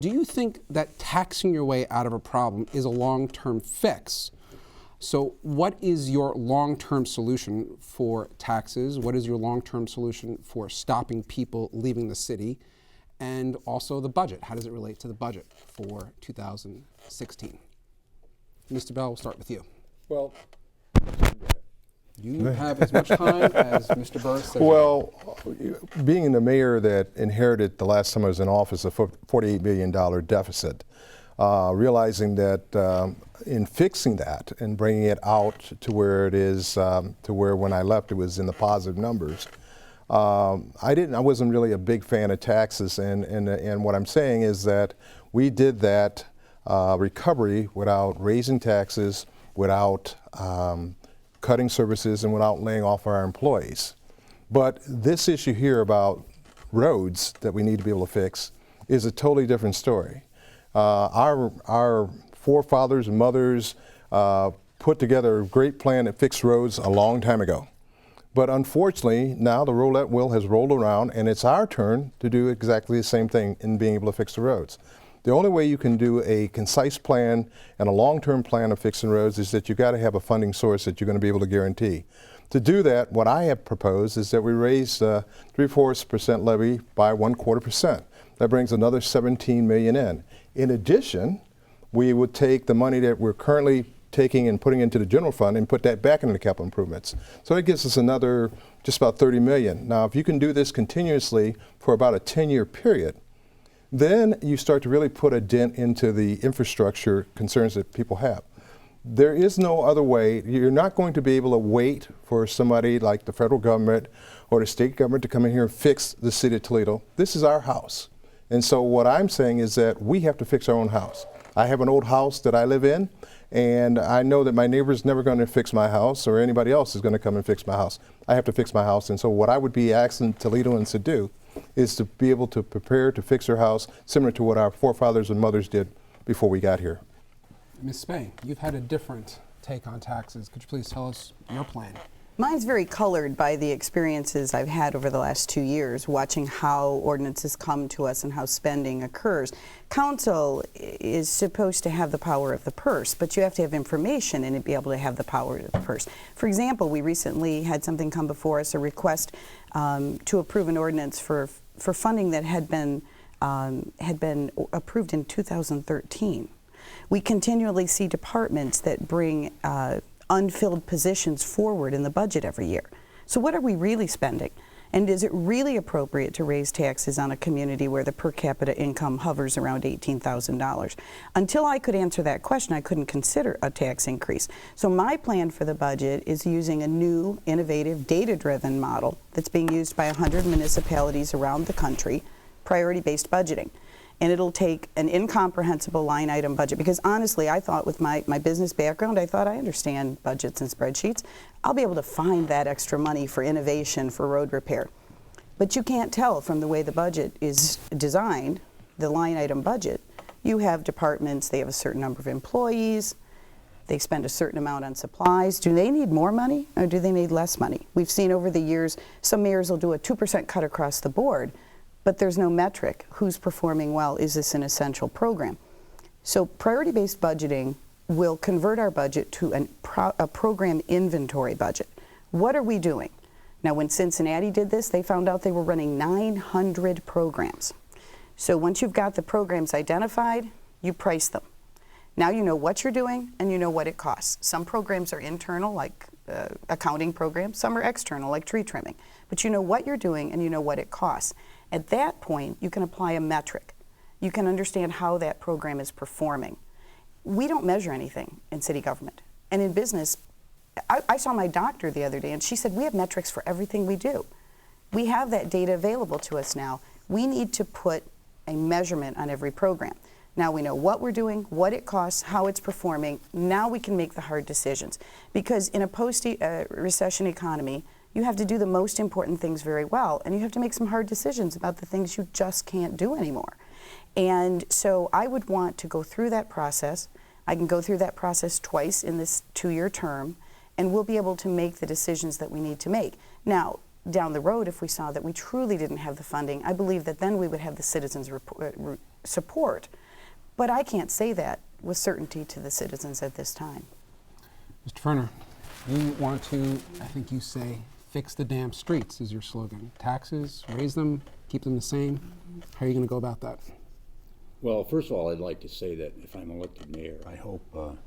Do you think that taxing your way out of a problem is a long-term fix? So what is your long-term solution for taxes? What is your long-term solution for stopping people leaving the city? And also the budget. How does it relate to the budget for 2016? Mr. Bell, we'll start with you. Well, you have as much time as Mr. Burris says. Well, being the mayor that inherited the last time I was in office a $48 billion deficit, realizing that in fixing that and bringing it out to where it is, to where when I left it was in the positive numbers, I wasn't really a big fan of taxes, and what I'm saying is that we did that recovery without raising taxes, without cutting services, and without laying off our employees. But this issue here about roads that we need to be able to fix is a totally different story. Our forefathers and mothers put together a great plan that fixed roads a long time ago. But unfortunately, now the roulette wheel has rolled around, and it's our turn to do exactly the same thing in being able to fix the roads. The only way you can do a concise plan and a long-term plan of fixing roads is that you've got to have a funding source that you're going to be able to guarantee. To do that, what I have proposed is that we raise 3/4% levy by 1/4%. That brings another $17 million in. In addition, we would take the money that we're currently taking and putting into the general fund and put that back into the capital improvements. So it gives us another just about $30 million. Now, if you can do this continuously for about a 10-year period, then you start to really put a dent into the infrastructure concerns that people have. There is no other way. You're not going to be able to wait for somebody like the federal government or the state government to come in here and fix the city of Toledo. This is our house. And so what I'm saying is that we have to fix our own house. I have an old house that I live in, and I know that my neighbor's never going to fix my house, or anybody else is going to come and fix my house. I have to fix my house. And so what I would be asking Toledoans to do is to be able to prepare to fix their house similar to what our forefathers and mothers did before we got here. Ms. Spang, you've had a different take on taxes. Could you please tell us your plan? Mine's very colored by the experiences I've had over the last 2 years, watching how ordinances come to us and how spending occurs. Council is supposed to have the power of the purse, but you have to have information and be able to have the power of the purse. For example, we recently had something come before us, a request to approve an ordinance for funding that had been approved in 2013. We continually see departments that bring unfilled positions forward in the budget every year. So what are we really spending? And is it really appropriate to raise taxes on a community where the per capita income hovers around $18,000? Until I could answer that question, I couldn't consider a tax increase. So my plan for the budget is using a new, innovative, data-driven model that's being used by 100 municipalities around the country, priority-based budgeting. And it'll take an incomprehensible line item budget, because honestly, I thought with my business background, I thought I understand budgets and spreadsheets. I'll be able to find that extra money for innovation, for road repair. But you can't tell from the way the budget is designed, the line item budget. You have departments, they have a certain number of employees, they spend a certain amount on supplies. Do they need more money or do they need less money? We've seen over the years, some mayors will do a 2% cut across the board, but there's no metric. Who's performing well? Is this an essential program? So priority-based budgeting will convert our budget to a program inventory budget. What are we doing? Now, when Cincinnati did this, they found out they were running 900 programs. So once you've got the programs identified, you price them. Now you know what you're doing and you know what it costs. Some programs are internal, like accounting programs. Some are external, like tree trimming. But you know what you're doing and you know what it costs. At that point, you can apply a metric. You can understand how that program is performing. We don't measure anything in city government. And in business, I saw my doctor the other day and she said, we have metrics for everything we do. We have that data available to us now. We need to put a measurement on every program. Now we know what we're doing, what it costs, how it's performing. Now we can make the hard decisions. Because in a post-recession economy, you have to do the most important things very well, and you have to make some hard decisions about the things you just can't do anymore. And so I would want to go through that process. I can go through that process twice in this 2-year term, and we'll be able to make the decisions that we need to make. Now, down the road, if we saw that we truly didn't have the funding, I believe that then we would have the citizens support. But I can't say that with certainty to the citizens at this time. Mr. Ferner, you want to, I think you say, fix the damn streets is your slogan. Taxes, raise them, keep them the same. How are you going to go about that? Well, first of all, I'd like to say that if I'm elected mayor, I hope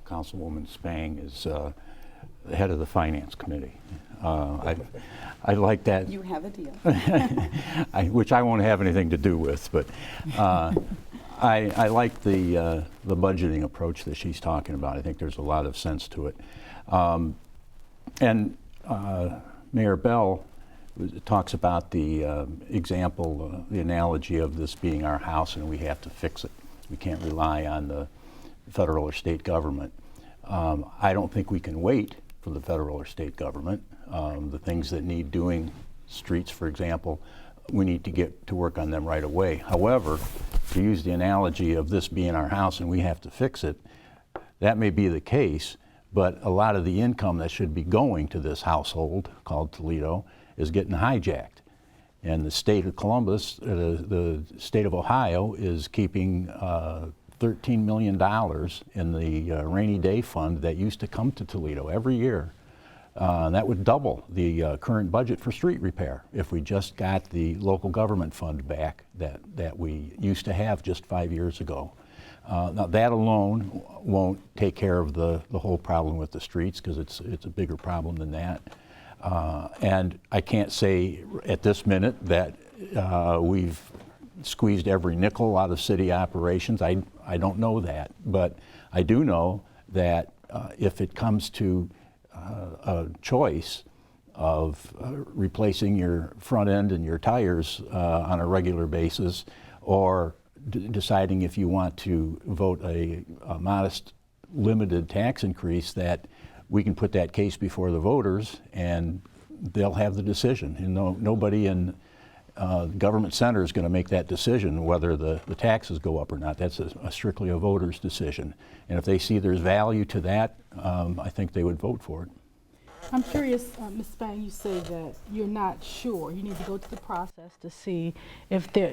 Councilwoman Spang is the head of the Finance Committee. I'd like that. You have a deal. Which I won't have anything to do with, but I like the budgeting approach that she's talking about. I think there's a lot of sense to it. And Mayor Bell talks about the example, the analogy of this being our house and we have to fix it. We can't rely on the federal or state government. I don't think we can wait for the federal or state government. The things that need doing, streets for example, we need to get to work on them right away. However, to use the analogy of this being our house and we have to fix it, that may be the case, but a lot of the income that should be going to this household called Toledo is getting hijacked. And the state of Columbus, the state of Ohio is keeping $13 million in the rainy day fund that used to come to Toledo every year. That would double the current budget for street repair if we just got the local government fund back that we used to have just 5 years ago. Now that alone won't take care of the whole problem with the streets because it's a bigger problem than that. And I can't say at this minute that we've squeezed every nickel out of city operations. I don't know that, but I do know that if it comes to a choice of replacing your front end and your tires on a regular basis, or deciding if you want to vote a modest limited tax increase, that we can put that case before the voters and they'll have the decision. And nobody in government center is going to make that decision whether the taxes go up or not. That's strictly a voter's decision. And if they see there's value to that, I think they would vote for it. I'm curious, Ms. Spang, you say that you're not sure. You need to go through the process to see if there,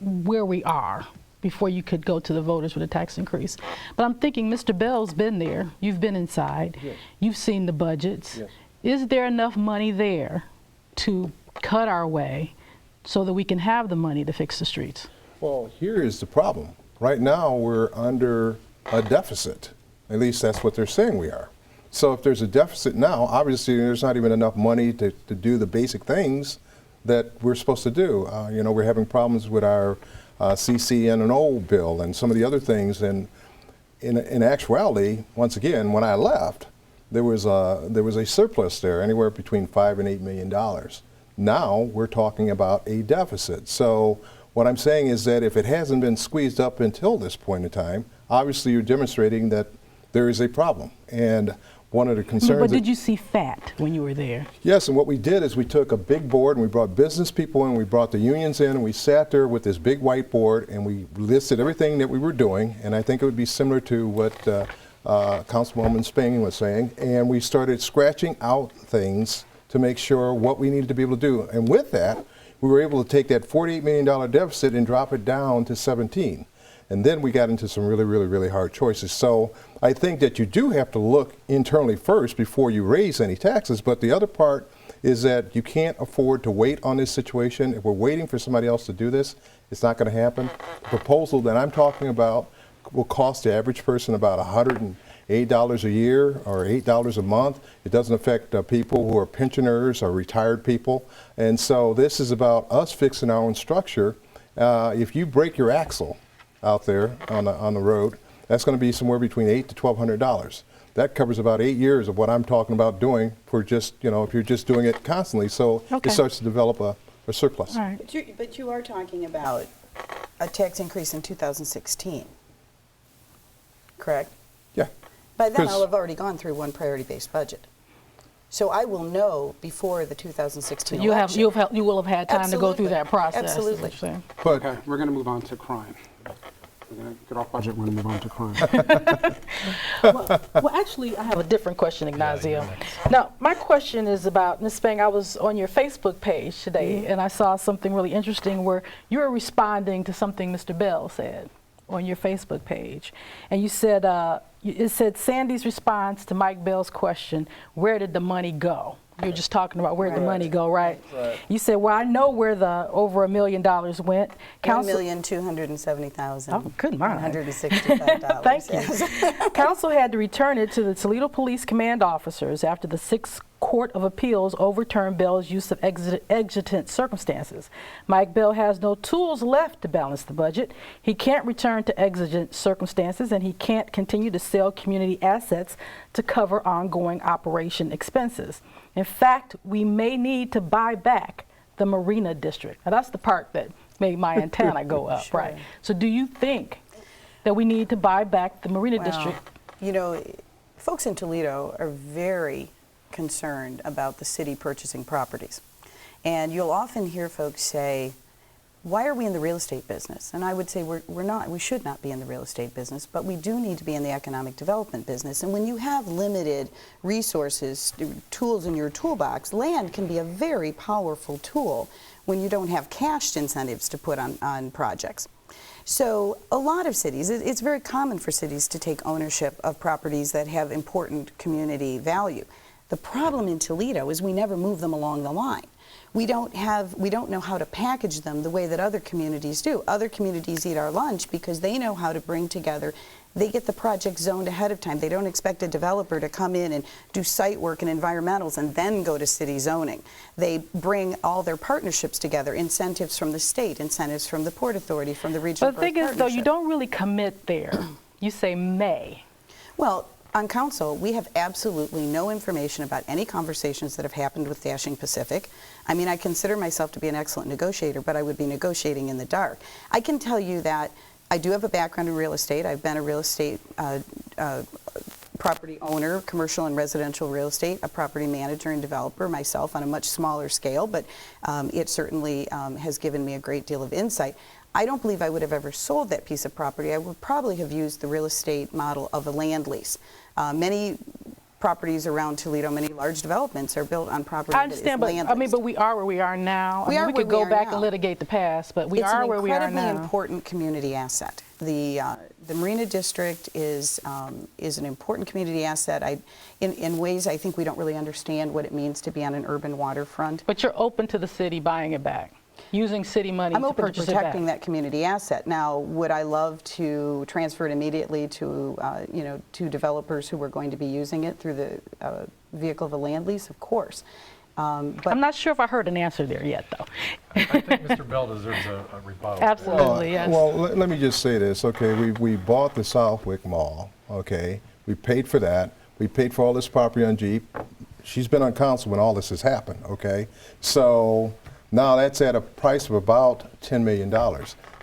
where we are before you could go to the voters with a tax increase. But I'm thinking Mr. Bell's been there. You've been inside. Yes. You've seen the budgets. Yes. Is there enough money there to cut our way so that we can have the money to fix the streets? Well, here is the problem. Right now, we're under a deficit. At least that's what they're saying we are. So if there's a deficit now, obviously there's not even enough money to do the basic things that we're supposed to do. We're having problems with our CCN&O bill and some of the other things. And in actuality, once again, when I left, there was a surplus there, anywhere between $5 and $8 million. Now we're talking about a deficit. So what I'm saying is that if it hasn't been squeezed up until this point in time, obviously you're demonstrating that there is a problem. And one of the concerns. But did you see fat when you were there? Yes, and what we did is we took a big board and we brought business people in, we brought the unions in, and we sat there with this big whiteboard and we listed everything that we were doing. And I think it would be similar to what Councilwoman Spang was saying. And we started scratching out things to make sure what we needed to be able to do. And with that, we were able to take that $48 million deficit and drop it down to 17. And then we got into some really, really, really hard choices. So I think that you do have to look internally first before you raise any taxes. But the other part is that you can't afford to wait on this situation. If we're waiting for somebody else to do this, it's not going to happen. The proposal that I'm talking about will cost the average person about $108 a year or $8 a month. It doesn't affect people who are pensioners or retired people. And so this is about us fixing our own structure. If you break your axle out there on the road, that's going to be somewhere between $800 to $1,200. That covers about 8 years of what I'm talking about doing for just, if you're just doing it constantly. So It starts to develop a surplus. All right. But you are talking about a tax increase in 2016, correct? Yeah. By then I'll have already gone through one priority-based budget. So I will know before the 2016 election. You will have had time to go through that process. Absolutely. But Okay, we're going to move on to crime. We're going to get off budget, we're going to move on to crime. Well, actually, I have a different question, Ignacio. Now, my question is about, Ms. Spang, I was on your Facebook page today, and I saw something really interesting where you were responding to something Mr. Bell said. on your Facebook page, and you said it said Sandy's response to Mike Bell's question, "Where did the money go?" You're just talking about where did the money go, right? You said, "Well, I know where the over $1 million went." $1,270,000. Oh, good mind. $165. Thank you. Yes. Council had to return it to the Toledo Police Command officers after the 6th Court of Appeals overturned Bell's use of exigent circumstances. Mike Bell has no tools left to balance the budget. He can't return to exigent circumstances, and he can't continue to sell community assets to cover ongoing operation expenses. In fact, we may need to buy back the Marina District. Now, that's the part that made my antenna go up, Sure. right? So do you think that we need to buy back the Marina District? You know, folks in Toledo are very concerned about the city purchasing properties. And you'll often hear folks say, why are we in the real estate business? And I would say we're not, we should not be in the real estate business, but we do need to be in the economic development business. And when you have limited resources, tools in your toolbox, land can be a very powerful tool when you don't have cash incentives to put on projects. So a lot of cities, it's very common for cities to take ownership of properties that have important community value. The problem in Toledo is we never move them along the line. We don't know how to package them the way that other communities do. Other communities eat our lunch because they know how to bring together. They get the project zoned ahead of time. They don't expect a developer to come in and do site work and environmentals and then go to city zoning. They bring all their partnerships together, incentives from the state, incentives from the Port Authority, from the regional. But the thing is, though, you don't really commit there. You say may. Well, on council, we have absolutely no information about any conversations that have happened with Dashing Pacific. I mean, I consider myself to be an excellent negotiator, but I would be negotiating in the dark. I can tell you that I do have a background in real estate. I've been a real estate property owner, commercial and residential real estate, a property manager and developer myself on a much smaller scale, but it certainly has given me a great deal of insight. I don't believe I would have ever sold that piece of property. I would probably have used the real estate model of a land lease. Many properties around Toledo, many large developments are built on property I understand, that is land but I mean, leased. but we are where we are now. We are we where could we go are back now. and litigate the past, but we are where we are now. It's an incredibly important community asset. The Marina District is an important community asset. In ways I think we don't really understand what it means to be on an urban waterfront. But you're open to the city buying it back, using city money I'm to open to purchase it back. protecting that community asset. Now, would I love to transfer it immediately to, to developers who were going to be using it through the vehicle of a land lease? Of course. But I'm not sure if I heard an answer there yet, though. I think Mr. Bell deserves a rebuttal. Absolutely, yes. Well, let me just say this, okay? We bought the Southwick Mall, okay? We paid for that. We paid for all this property on Jeep. She's been on council when all this has happened, okay? So now that's at a price of about $10 million.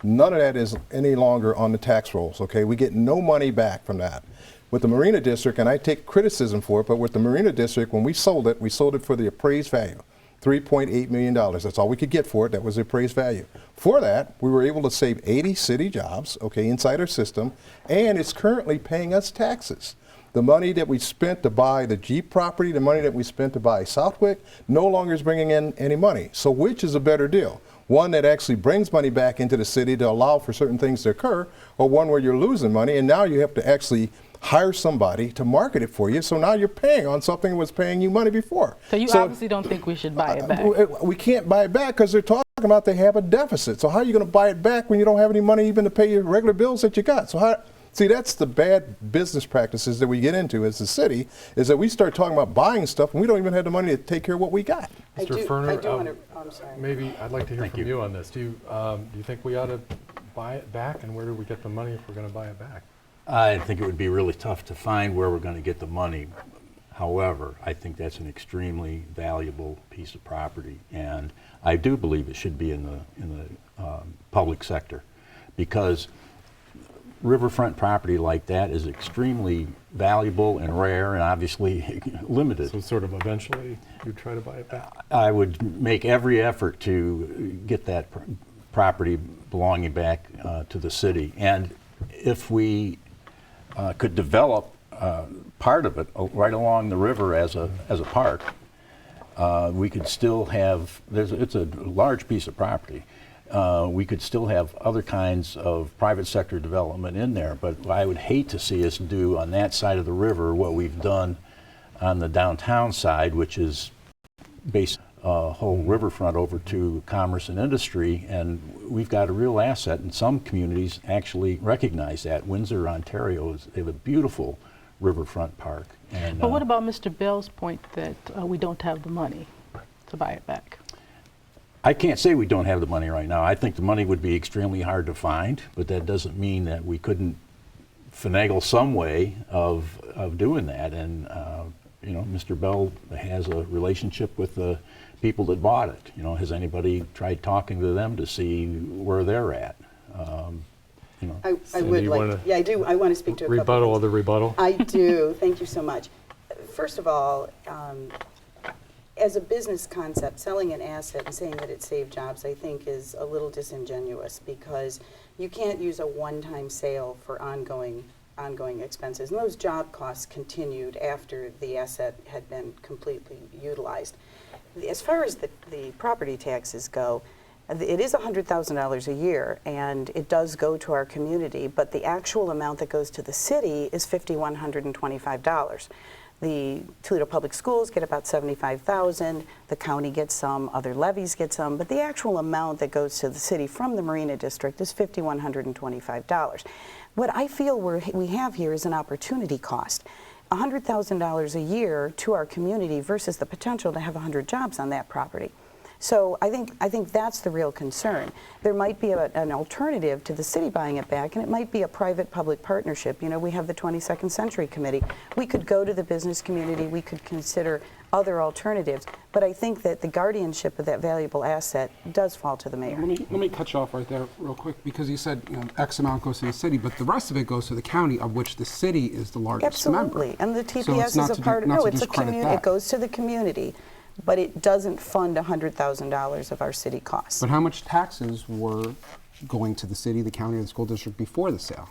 None of that is any longer on the tax rolls, okay? We get no money back from that. With the Marina District, and I take criticism for it, but with the Marina District, when we sold it for the appraised value, $3.8 million. That's all we could get for it. That was the appraised value. For that, we were able to save 80 city jobs, okay, inside our system, and it's currently paying us taxes. The money that we spent to buy the Jeep property, the money that we spent to buy Southwick, no longer is bringing in any money. So which is a better deal? One that actually brings money back into the city to allow for certain things to occur, or one where you're losing money and now you have to actually hire somebody to market it for you, so now you're paying on something that was paying you money before. So you obviously don't think we should buy it back. We can't buy it back because they're talking about they have a deficit. So how are you going to buy it back when you don't have any money even to pay your regular bills that you got? So see, that's the bad business practices that we get into as a city, is that we start talking about buying stuff and we don't even have the money to take care of what we got. Mr. Ferner, I'm sorry. maybe I'd like to hear from you on this. Do you think we ought to buy it back, and where do we get the money if we're going to buy it back? I think it would be really tough to find where we're going to get the money. However, I think that's an extremely valuable piece of property, and I do believe it should be in the public sector, because riverfront property like that is extremely valuable and rare and obviously limited. So sort of eventually you'd try to buy it back? I would make every effort to get that property belonging back to the city. And if we could develop part of it right along the river as a park, we could still have, it's a large piece of property, we could still have other kinds of private sector development in there. But I would hate to see us do on that side of the river what we've done on the downtown side, which is based whole riverfront over to commerce and industry, and we've got a real asset, and some communities actually recognize that. Windsor, Ontario, they have a beautiful riverfront park. And, But what about Mr. Bell's point that we don't have the money to buy it back? I can't say we don't have the money right now. I think the money would be extremely hard to find, but that doesn't mean that we couldn't finagle some way of doing that. And you know, Mr. Bell has a relationship with the people that bought it. You know, has anybody tried talking to them to see where they're at? You know, I Cindy, would you like, wanna yeah, I do. I want to speak to a couple Rebuttal things. of the rebuttal? I do. Thank you so much. First of all, as a business concept, selling an asset and saying that it saved jobs, I think, is a little disingenuous, because you can't use a one-time sale for ongoing expenses. And those job costs continued after the asset had been completely utilized. As far as the property taxes go, it is $100,000 a year, and it does go to our community, but the actual amount that goes to the city is $5,125. The Toledo Public Schools get about $75,000, the county gets some, other levies get some, but the actual amount that goes to the city from the Marina District is $5,125. What I feel we have here is an opportunity cost. $100,000 a year to our community versus the potential to have 100 jobs on that property. So I think that's the real concern. There might be an alternative to the city buying it back, and it might be a private-public partnership. You know, we have the 22nd Century Committee. We could go to the business community. We could consider other alternatives. But I think that the guardianship of that valuable asset does fall to the mayor. Let me cut you off right there real quick, because you said, you know, X amount goes to the city, but the rest of it goes to the county, of which the city is the largest member. Absolutely. And the So it's TPS not is to a part of, not no, to it's a discredit community, that. it goes to the community, but it doesn't fund $100,000 of our city costs. But how much taxes were going to the city, the county, or the school district before the sale?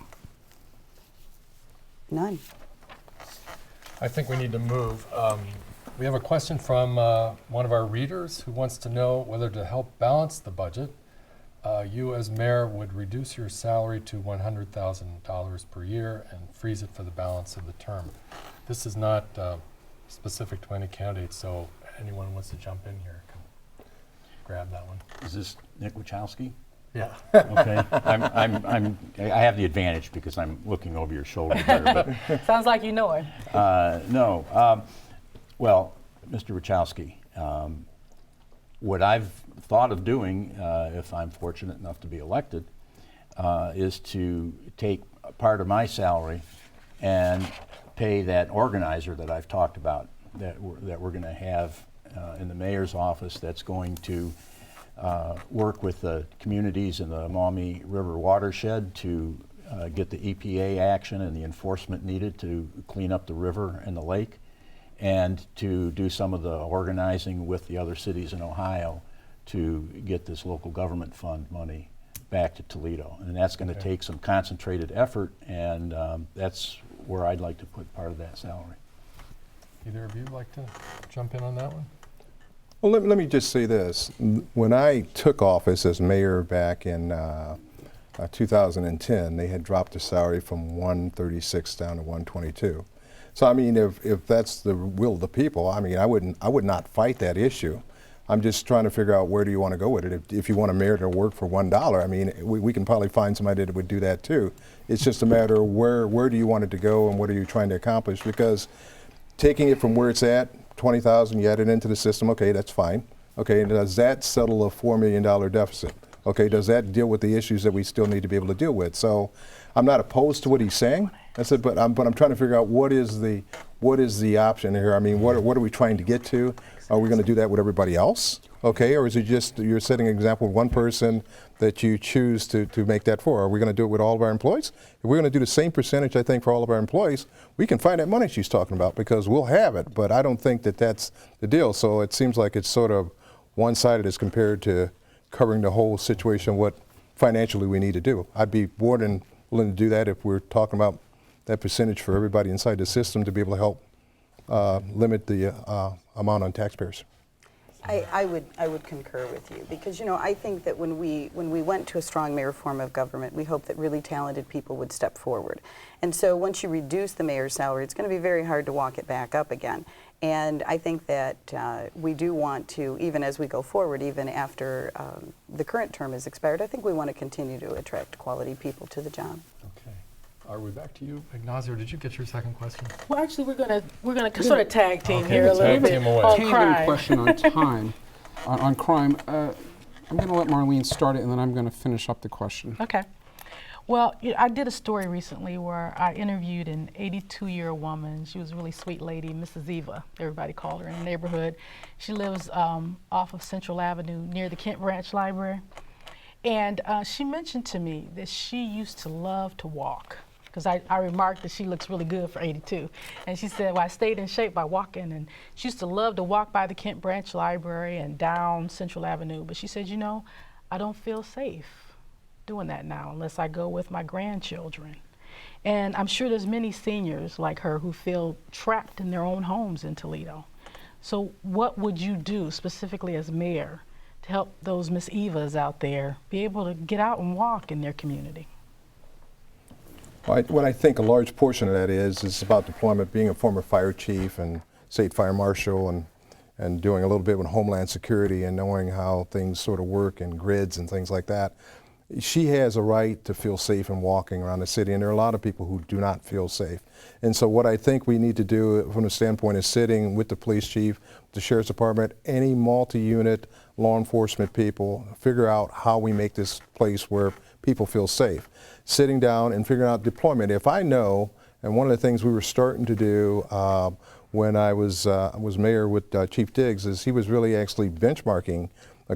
None. I think we need to move. We have a question from one of our readers who wants to know whether, to help balance the budget, you as mayor would reduce your salary to $100,000 per year and freeze it for the balance of the term. This is not specific to any candidate, so anyone who wants to jump in here can grab that one. is this Nick Wachowski? Yeah. Okay, I have the advantage because I'm looking over your shoulder there, but Sounds like you know it. no. Well, Mr. Wachowski, what I've thought of doing, if I'm fortunate enough to be elected, is to take a part of my salary and pay that organizer that I've talked about, that we're going to have in the mayor's office, that's going to work with the communities in the Maumee River watershed to get the EPA action and the enforcement needed to clean up the river and the lake, and to do some of the organizing with the other cities in Ohio to get this local government fund money back to Toledo. And that's going to take some concentrated effort, and that's where I'd like to put part of that salary. Either of you like to jump in on that one? Well, let me just say this. When I took office as mayor back in 2010, they had dropped the salary from 136 down to 122. So I mean, if that's the will of the people, I mean, I would not fight that issue. I'm just trying to figure out where do you want to go with it. If you want a mayor to work for $1, I mean, we can probably find somebody that would do that too. It's just a matter of where do you want it to go and what are you trying to accomplish? Because taking it from where it's at, 20,000, you add it into the system, okay, that's fine. Okay, and does that settle a $4 million deficit? Okay, does that deal with the issues that we still need to be able to deal with? So I'm not opposed to what he's saying. I said, but I'm trying to figure out what is the option here. I mean, what are we trying to get to? Are we going to do that with everybody else? Okay, or is it just you're setting an example with one person that you choose to make that for? Are we going to do it with all of our employees? If we're going to do the same percentage, I think, for all of our employees, we can find that money she's talking about because we'll have it. But I don't think that that's the deal. So it seems like it's sort of one-sided as compared to covering the whole situation, what financially we need to do. I'd be more than willing to do that if we're talking about that percentage for everybody inside the system to be able to help limit the amount on taxpayers. I would concur with you, because I think that when we went to a strong mayor form of government, we hoped that really talented people would step forward. And so once you reduce the mayor's salary, it's going to be very hard to walk it back up again. And I think that we do want to, even as we go forward, even after the current term is expired, I think we want to continue to attract quality people to the job. Okay. Are we back to you, Ignacio? Did you get your second question? Well, actually, we're gonna sort of tag team Okay, here a tag little bit team away. on Tandem crime. question on time, on crime. I'm going to let Marlene start it, and then I'm going to finish up the question. Okay. Well, I did a story recently where I interviewed an 82-year-old woman. She was a really sweet lady, Mrs. Eva, everybody called her in the neighborhood. She lives off of Central Avenue near the Kent Branch Library. And she mentioned to me that she used to love to walk, because I remarked that she looks really good for 82. And she said, well, I stayed in shape by walking, and she used to love to walk by the Kent Branch Library and down Central Avenue. But she said, I don't feel safe doing that now unless I go with my grandchildren. And I'm sure there's many seniors like her who feel trapped in their own homes in Toledo. So what would you do specifically as mayor to help those Miss Evas out there be able to get out and walk in their community? What I think a large portion of that is about deployment, being a former fire chief and state fire marshal, and doing a little bit with Homeland Security and knowing how things sort of work and grids and things like that. She has a right to feel safe in walking around the city, and there are a lot of people who do not feel safe. And so what I think we need to do from the standpoint of sitting with the police chief, the sheriff's department, any multi-unit law enforcement people, figure out how we make this place where people feel safe. Sitting down and figuring out deployment. If I know, and one of the things we were starting to do when I was mayor with Chief Diggs, is he was really actually benchmarking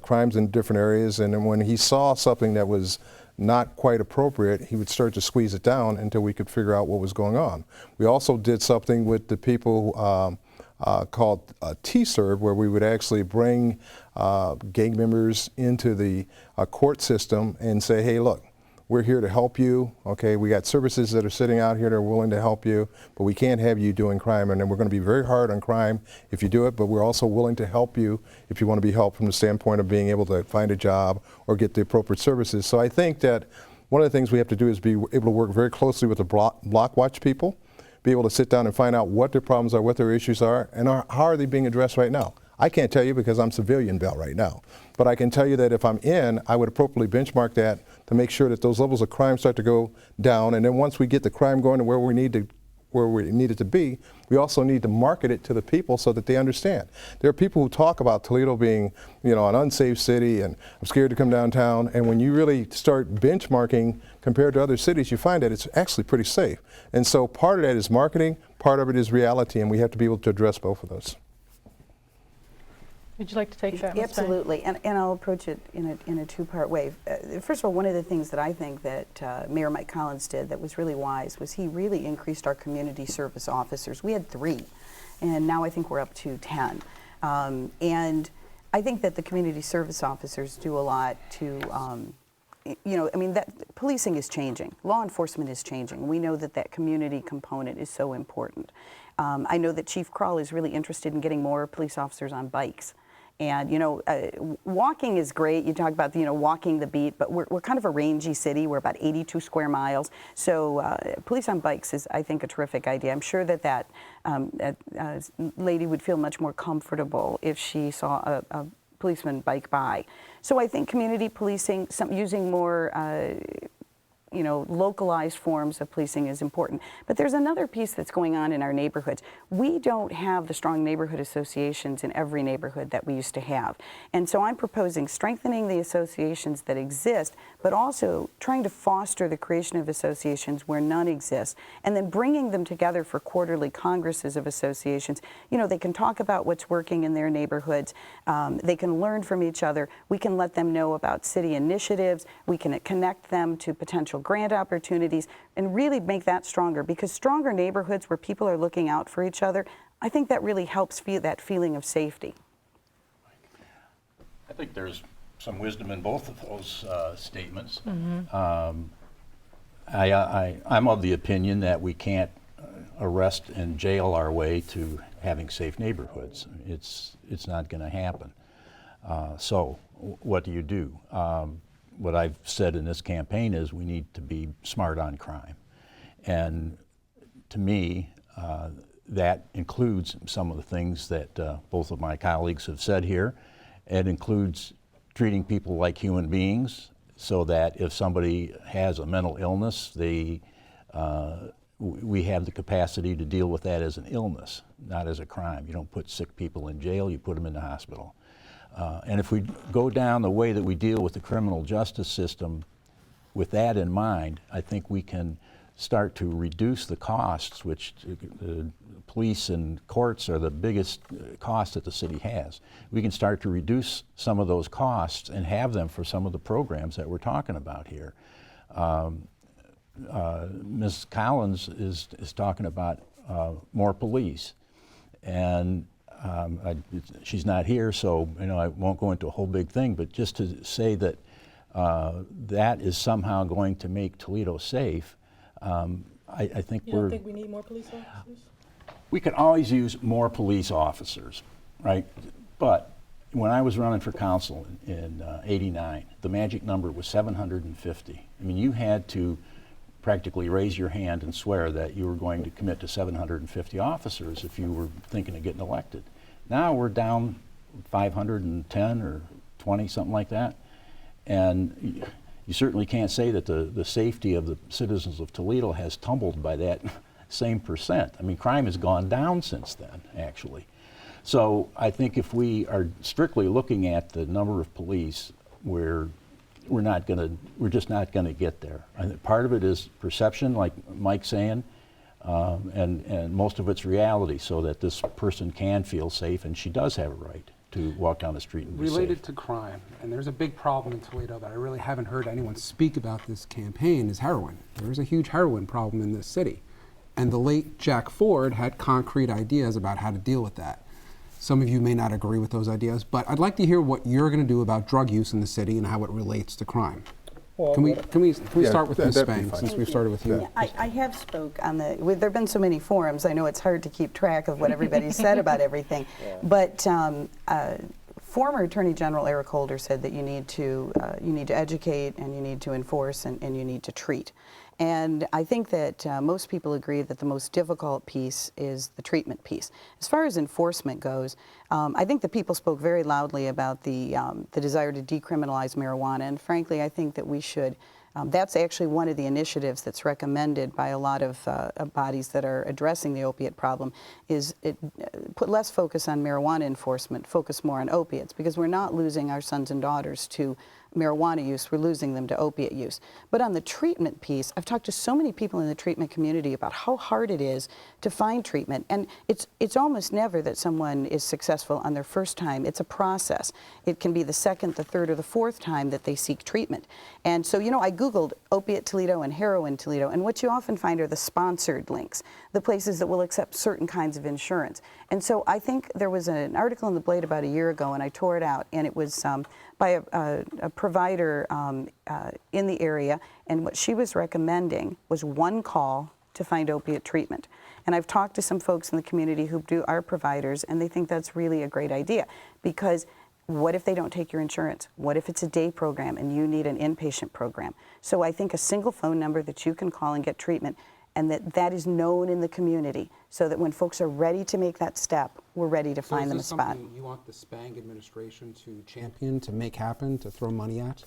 crimes in different areas, and then when he saw something that was not quite appropriate, he would start to squeeze it down until we could figure out what was going on. We also did something with the people called T-Serve, where we would actually bring gang members into the court system and say, hey, look, we're here to help you. Okay, we got services that are sitting out here that are willing to help you, but we can't have you doing crime. And then we're going to be very hard on crime if you do it, but we're also willing to help you if you want to be helped from the standpoint of being able to find a job or get the appropriate services. So I think that one of the things we have to do is be able to work very closely with the block watch people, be able to sit down and find out what their problems are, what their issues are, and how are they being addressed right now. I can't tell you because I'm civilian belt right now, but I can tell you that if I'm in, I would appropriately benchmark that to make sure that those levels of crime start to go down. And then once we get the crime going to where we need it to be, we also need to market it to the people so that they understand. There are people who talk about Toledo being, an unsafe city, and I'm scared to come downtown. And when you really start benchmarking compared to other cities, you find that it's actually pretty safe. And so part of that is marketing, part of it is reality, and we have to be able to address both of those. Would you like to take that, Ms. Spang? Absolutely, and I'll approach it in a two-part way. First of all, one of the things that I think that Mayor Mike Collins did that was really wise was he really increased our community service officers. We had 3, and now I think we're up to 10. And I think that the community service officers do a lot to, that policing is changing. Law enforcement is changing. We know that community component is so important. I know that Chief Krull is really interested in getting more police officers on bikes. And, walking is great. You talk about, walking the beat, but we're kind of a rangy city. We're about 82 square miles. So police on bikes is, I think, a terrific idea. I'm sure that lady would feel much more comfortable if she saw a policeman bike by. So I think community policing, using more localized forms of policing is important. But there's another piece that's going on in our neighborhoods. We don't have the strong neighborhood associations in every neighborhood that we used to have. And so I'm proposing strengthening the associations that exist, but also trying to foster the creation of associations where none exist, and then bringing them together for quarterly congresses of associations. They can talk about what's working in their neighborhoods. They can learn from each other. We can let them know about city initiatives. We can connect them to potential grant opportunities and really make that stronger, because stronger neighborhoods where people are looking out for each other, I think that really helps that feeling of safety. I think there's some wisdom in both of those statements. Mm-hmm. I'm of the opinion that we can't arrest and jail our way to having safe neighborhoods. It's not going to happen. What do you do? What I've said in this campaign is we need to be smart on crime. And to me, that includes some of the things that both of my colleagues have said here. It includes treating people like human beings, so that if somebody has a mental illness, we have the capacity to deal with that as an illness, not as a crime. You don't put sick people in jail, you put them in the hospital. And if we go down the way that we deal with the criminal justice system with that in mind, I think we can start to reduce the costs, which police and courts are the biggest cost that the city has. We can start to reduce some of those costs and have them for some of the programs that we're talking about here. Ms. Collins is talking about more police, and she's not here, so I won't go into a whole big thing, but just to say that that is somehow going to make Toledo safe. I think You don't think we need more police officers? we could always use more police officers, right? But when I was running for council in '89, the magic number was 750. I mean, you had to practically raise your hand and swear that you were going to commit to 750 officers if you were thinking of getting elected. Now we're down 510 or 20, something like that. And you certainly can't say that the safety of the citizens of Toledo has tumbled by that same percent. I mean, crime has gone down since then, actually. So I think if we are strictly looking at the number of police, we're just not gonna get there. I think part of it is perception, like Mike's saying, and most of it's reality, so that this person can feel safe, and she does have a right to walk down the street and be Related safe. to crime, and there's a big problem in Toledo that I really haven't heard anyone speak about this campaign, is heroin. There's a huge heroin problem in this city. And the late Jack Ford had concrete ideas about how to deal with that. Some of you may not agree with those ideas, but I'd like to hear what you're going to do about drug use in the city and how it relates to crime. Well, Can we Yeah, start with Ms. that'd be Spang, fine. since we've started with you? Yeah, I have spoke on the, there have been so many forums, I know it's hard to keep track of what everybody said about everything. But former Attorney General Eric Holder said that you need to educate, and you need to enforce, and you need to treat. And I think that most people agree that the most difficult piece is the treatment piece. As far as enforcement goes, I think the people spoke very loudly about the desire to decriminalize marijuana, and frankly, I think that we should. That's actually one of the initiatives that's recommended by a lot of bodies that are addressing the opiate problem, is put less focus on marijuana enforcement, focus more on opiates, because we're not losing our sons and daughters to marijuana use, we're losing them to opiate use. But on the treatment piece, I've talked to so many people in the treatment community about how hard it is to find treatment, and it's almost never that someone is successful on their first time. It's a process. It can be the second, the third, or the fourth time that they seek treatment. And so, I Googled opiate Toledo and heroin Toledo, and what you often find are the sponsored links, the places that will accept certain kinds of insurance. And so I think there was an article in the Blade about a year ago, and I tore it out, and it was by a provider in the area, and what she was recommending was one call to find opiate treatment. And I've talked to some folks in the community who are providers, and they think that's really a great idea, because what if they don't take your insurance? What if it's a day program and you need an inpatient program? So I think a single phone number that you can call and get treatment, and that is known in the community, so that when folks are ready to make that step, we're ready to find them a spot. Is this something you want the Spang administration to champion, to make happen, to throw money at?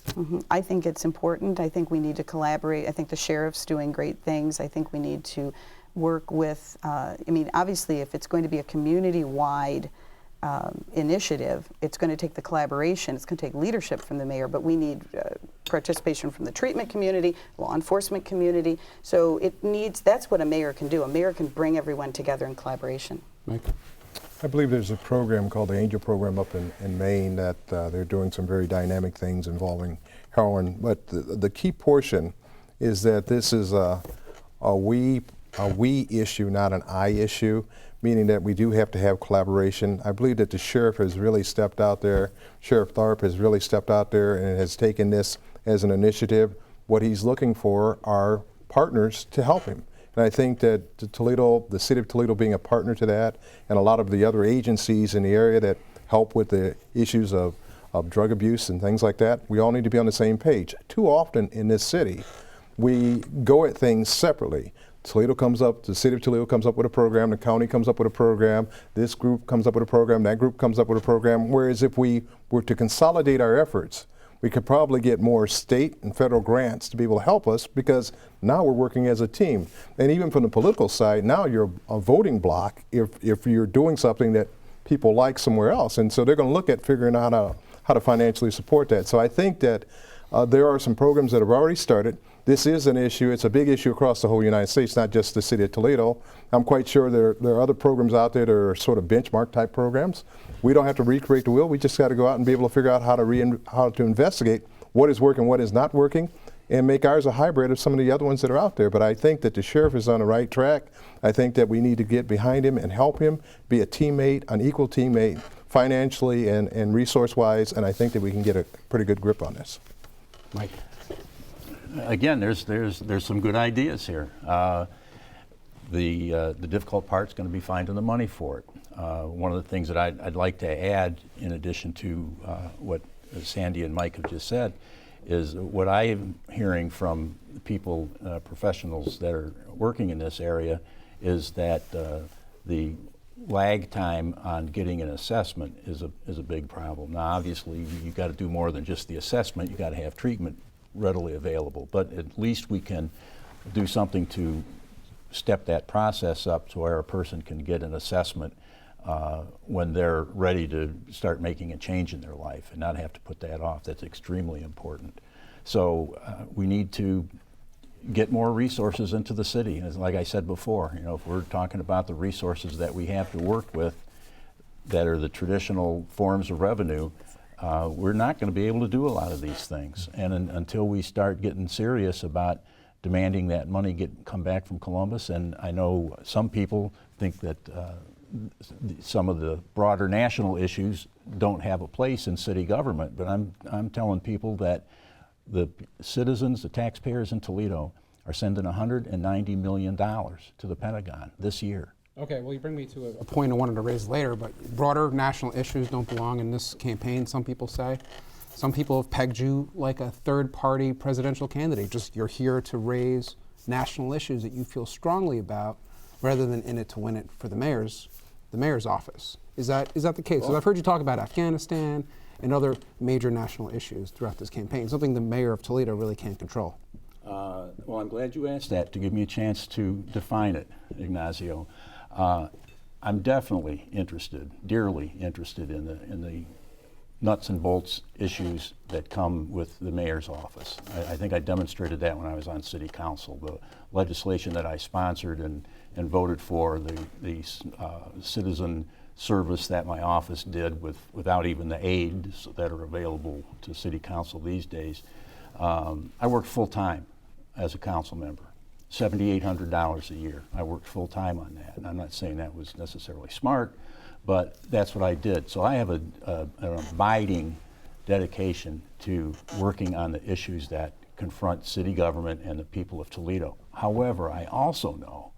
I think it's important. I think we need to collaborate. I think the sheriff's doing great things. I think we need to work with, obviously if it's going to be a community-wide initiative, it's going to take the collaboration, it's going to take leadership from the mayor, but we need participation from the treatment community, law enforcement community. So that's what a mayor can do. A mayor can bring everyone together in collaboration. Mike? I believe there's a program called the Angel Program up in Maine that they're doing some very dynamic things involving heroin. But the key portion is that this is a we issue, not an I issue, meaning that we do have to have collaboration. I believe that the sheriff has really stepped out there. Sheriff Tharp has really stepped out there and has taken this as an initiative. What he's looking for are partners to help him. And I think that the city of Toledo being a partner to that, and a lot of the other agencies in the area that help with the issues of of drug abuse and things like that. We all need to be on the same page. Too often in this city, we go at things separately. Toledo comes up, the city of Toledo comes up with a program, the county comes up with a program, this group comes up with a program, that group comes up with a program, whereas if we were to consolidate our efforts, we could probably get more state and federal grants to be able to help us, because now we're working as a team. And even from the political side, now you're a voting block if you're doing something that people like somewhere else. And so they're going to look at figuring out how to financially support that. So I think that there are some programs that have already started. This is an issue. It's a big issue across the whole United States, not just the city of Toledo. I'm quite sure there are other programs out there that are sort of benchmark type programs. We don't have to recreate the wheel. We just got to go out and be able to figure out how to investigate what is working, what is not working, and make ours a hybrid of some of the other ones that are out there. But I think that the sheriff is on the right track. I think that we need to get behind him and help him be a teammate, an equal teammate, financially and resource-wise, and I think that we can get a pretty good grip on this. Mike. Again, there's some good ideas here. The difficult part's going to be finding the money for it. One of the things that I'd like to add, in addition to what Sandy and Mike have just said, is what I am hearing from people, professionals that are working in this area, is that the lag time on getting an assessment is a big problem. Now, obviously, you've got to do more than just the assessment. You've got to have treatment readily available, but at least we can do something to step that process up to where a person can get an assessment when they're ready to start making a change in their life and not have to put that off. That's extremely important. So we need to get more resources into the city. As like I said before, if we're talking about the resources that we have to work with that are the traditional forms of revenue, we're not going to be able to do a lot of these things. And until we start getting serious about demanding that money come back from Columbus, and I know some people think that some of the broader national issues don't have a place in city government, but I'm telling people that the citizens, the taxpayers in Toledo, are sending $190 million to the Pentagon this year. Okay, well, you bring me to a point I wanted to raise later, but broader national issues don't belong in this campaign, some people say. Some people have pegged you like a third-party presidential candidate. Just you're here to raise national issues that you feel strongly about, rather than in it to win it for the mayor's office. Is that the case? So I've heard you talk about Afghanistan and other major national issues throughout this campaign, something the mayor of Toledo really can't control. Well, I'm glad you asked that to give me a chance to define it, Ignacio. I'm definitely interested, dearly interested in the nuts and bolts issues that come with the mayor's office. I think I demonstrated that when I was on city council. The legislation that I sponsored and voted for, the citizen service that my office did without even the aids that are available to city council these days. I worked full time as a council member. $7,800 a year. I worked full time on that. And I'm not saying that was necessarily smart, but that's what I did. So I have an abiding dedication to working on the issues that confront city government and the people of Toledo. However, I also know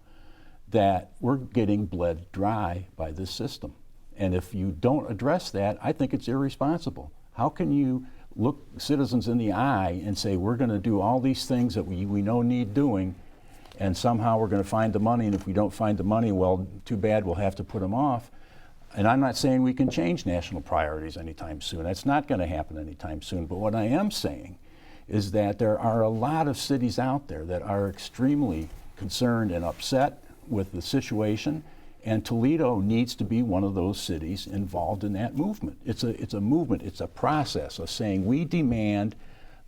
that we're getting bled dry by this system. And if you don't address that, I think it's irresponsible. How can you look citizens in the eye and say, we're going to do all these things that we know need doing, and somehow we're going to find the money, and if we don't find the money, well, too bad, we'll have to put them off. And I'm not saying we can change national priorities anytime soon. That's not going to happen anytime soon. But what I am saying is that there are a lot of cities out there that are extremely concerned and upset with the situation, and Toledo needs to be one of those cities involved in that movement. It's a movement, it's a process of saying we demand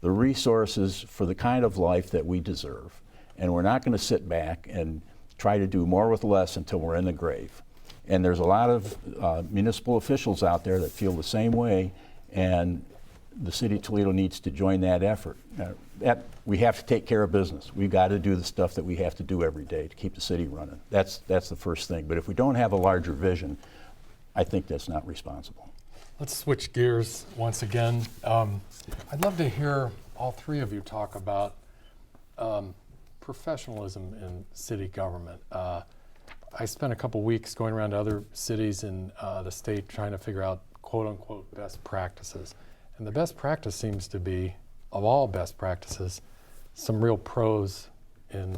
the resources for the kind of life that we deserve. And we're not going to sit back and try to do more with less until we're in the grave. And there's a lot of municipal officials out there that feel the same way, and the city of Toledo needs to join that effort. We have to take care of business. We've got to do the stuff that we have to do every day to keep the city running. That's the first thing. But if we don't have a larger vision, I think that's not responsible. Let's switch gears once again. I'd love to hear all three of you talk about professionalism in city government. I spent a couple weeks going around to other cities in the state trying to figure out quote-unquote best practices. And the best practice seems to be, of all best practices, some real pros in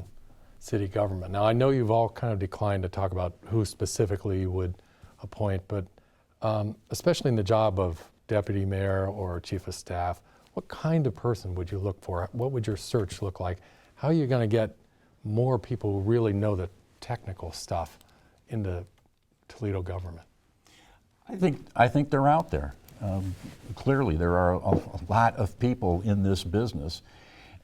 city government. Now, I know you've all kind of declined to talk about who specifically you would appoint, but especially in the job of deputy mayor or chief of staff, what kind of person would you look for? What would your search look like? How are you going to get more people who really know the technical stuff into Toledo government? I think they're out there. Clearly, there are a lot of people in this business,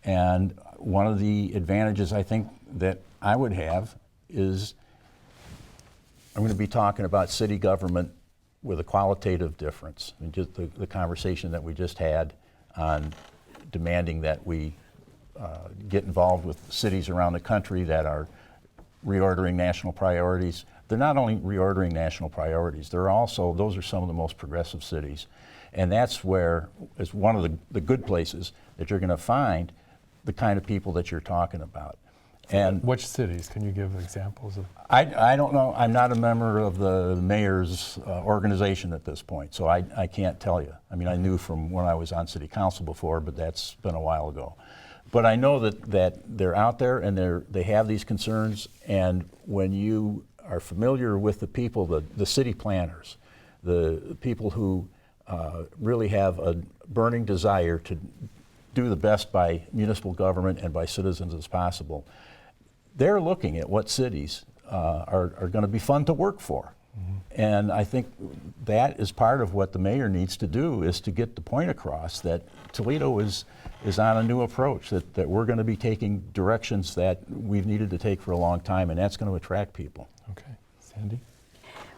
and one of the advantages I think that I would have is I'm going to be talking about city government with a qualitative difference. I mean, just the conversation that we just had on demanding that we get involved with cities around the country that are reordering national priorities. They're not only reordering national priorities, they're also, those are some of the most progressive cities. And that's where, it's one of the good places that you're going to find the kind of people that you're talking about. And which cities? Can you give examples of? I don't know. I'm not a member of the mayor's organization at this point, so I can't tell you. I mean, I knew from when I was on city council before, but that's been a while ago. But I know that they're out there and they have these concerns, and when you are familiar with the people, the city planners, the people who really have a burning desire to do the best by municipal government and by citizens as possible, they're looking at what cities are going to be fun to work for. Mm-hmm. And I think that is part of what the mayor needs to do, is to get the point across that Toledo is on a new approach, that we're going to be taking directions that we've needed to take for a long time, and that's going to attract people. Okay. Sandy?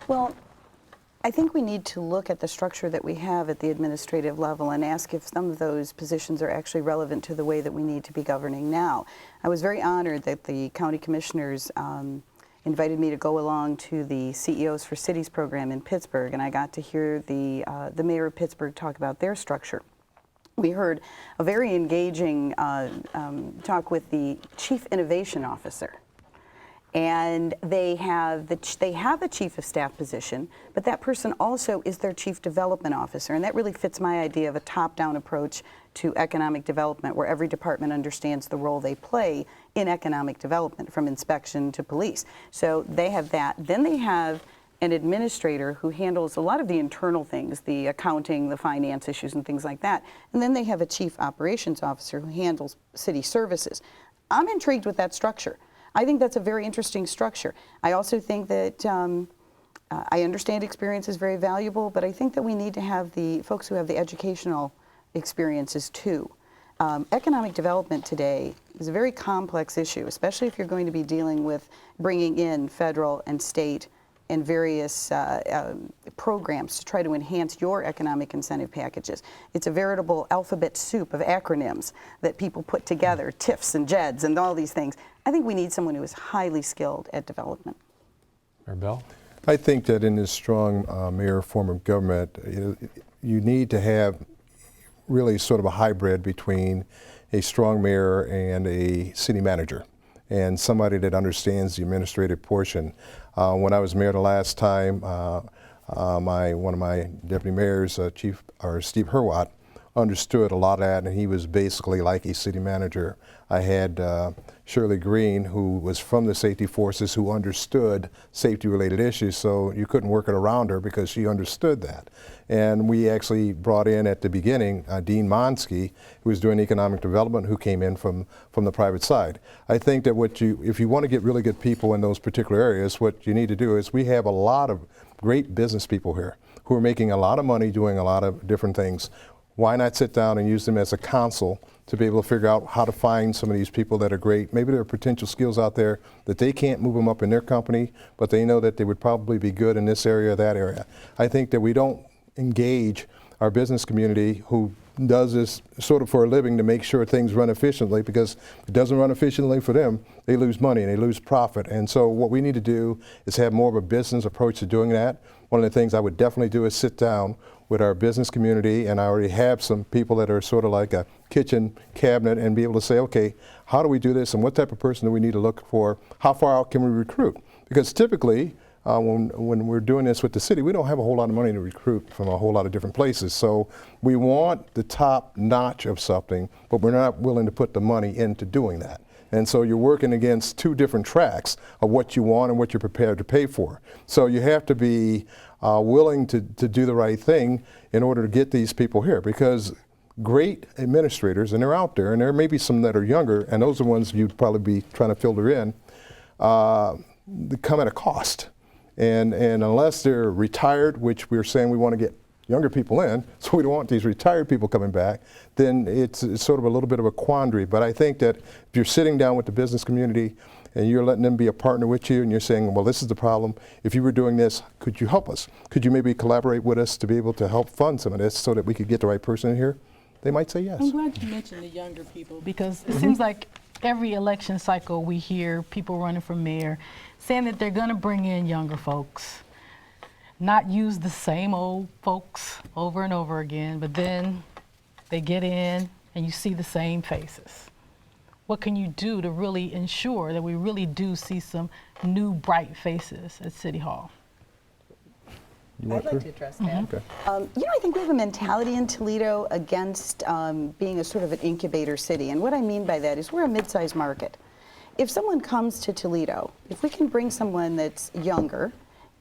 Well, I think we need to look at the structure that we have at the administrative level and ask if some of those positions are actually relevant to the way that we need to be governing now. I was very honored that the county commissioners invited me to go along to the CEOs for Cities program in Pittsburgh, and I got to hear the mayor of Pittsburgh talk about their structure. We heard a very engaging talk with the Chief Innovation Officer. And they have a chief of staff position, but that person also is their chief development officer, and that really fits my idea of a top-down approach to economic development, where every department understands the role they play in economic development, from inspection to police. So they have that. Then they have an administrator who handles a lot of the internal things, the accounting, the finance issues, and things like that. And then they have a chief operations officer who handles city services. I'm intrigued with that structure. I think that's a very interesting structure. I also think that I understand experience is very valuable, but I think that we need to have the folks who have the educational experiences too. Economic development today is a very complex issue, especially if you're going to be dealing with bringing in federal and state and various programs to try to enhance your economic incentive packages. It's a veritable alphabet soup of acronyms that people put together, TIFs and JEDs and all these things. I think we need someone who is highly skilled at development. Mayor Bell? I think that in this strong mayor form of government, you need to have really sort of a hybrid between a strong mayor and a city manager, and somebody that understands the administrative portion. When I was mayor the last time, one of my deputy mayors, Steve Hurwat, understood a lot of that, and he was basically like a city manager. I had Shirley Green, who was from the safety forces, who understood safety-related issues, so you couldn't work it around her because she understood that. And we actually brought in at the beginning Dean Monsky, who was doing economic development, who came in from the private side. I think that if you want to get really good people in those particular areas, what you need to do is, we have a lot of great business people here who are making a lot of money doing a lot of different things. Why not sit down and use them as a council to be able to figure out how to find some of these people that are great? Maybe there are potential skills out there that they can't move them up in their company, but they know that they would probably be good in this area or that area. I think that we don't engage our business community who does this sort of for a living to make sure things run efficiently, because if it doesn't run efficiently for them, they lose money and they lose profit. And so what we need to do is have more of a business approach to doing that. One of the things I would definitely do is sit down with our business community, and I already have some people that are sort of like a kitchen cabinet, and be able to say, okay, how do we do this, and what type of person do we need to look for? How far out can we recruit? Because typically, when we're doing this with the city, we don't have a whole lot of money to recruit from a whole lot of different places. So we want the top notch of something, but we're not willing to put the money into doing that. And so you're working against two different tracks of what you want and what you're prepared to pay for. So you have to be willing to do the right thing in order to get these people here, because great administrators, and they're out there, and there may be some that are younger, and those are the ones you'd probably be trying to filter in, they come at a cost. And unless they're retired, which we're saying we want to get younger people in, so we don't want these retired people coming back, then it's sort of a little bit of a quandary. But I think that if you're sitting down with the business community and you're letting them be a partner with you, and you're saying, well, this is the problem, if you were doing this, could you help us? Could you maybe collaborate with us to be able to help fund some of this so that we could get the right person in here? They might say yes. I'm glad you mentioned the younger people, because it seems like every election cycle we hear people running for mayor saying that they're going to bring in younger folks, not use the same old folks over and over again, but then they get in and you see the same faces. What can you do to really ensure that we really do see some new bright faces at City Hall? I'd like to address that. Okay. I think we have a mentality in Toledo against being a sort of an incubator city. And what I mean by that is we're a mid-sized market. If someone comes to Toledo, if we can bring someone that's younger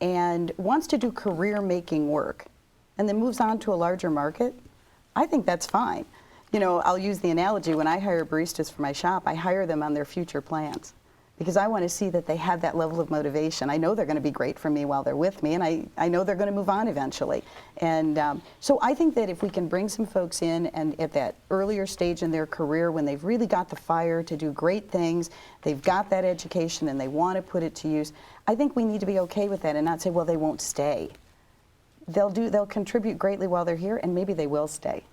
and wants to do career-making work and then moves on to a larger market, I think that's fine. I'll use the analogy, when I hire baristas for my shop, I hire them on their future plans, because I want to see that they have that level of motivation. I know they're going to be great for me while they're with me, and I know they're going to move on eventually. And so I think that if we can bring some folks in and at that earlier stage in their career, when they've really got the fire to do great things, they've got that education and they want to put it to use, I think we need to be okay with that and not say, well, they won't stay. They'll contribute greatly while they're here, and maybe they will stay.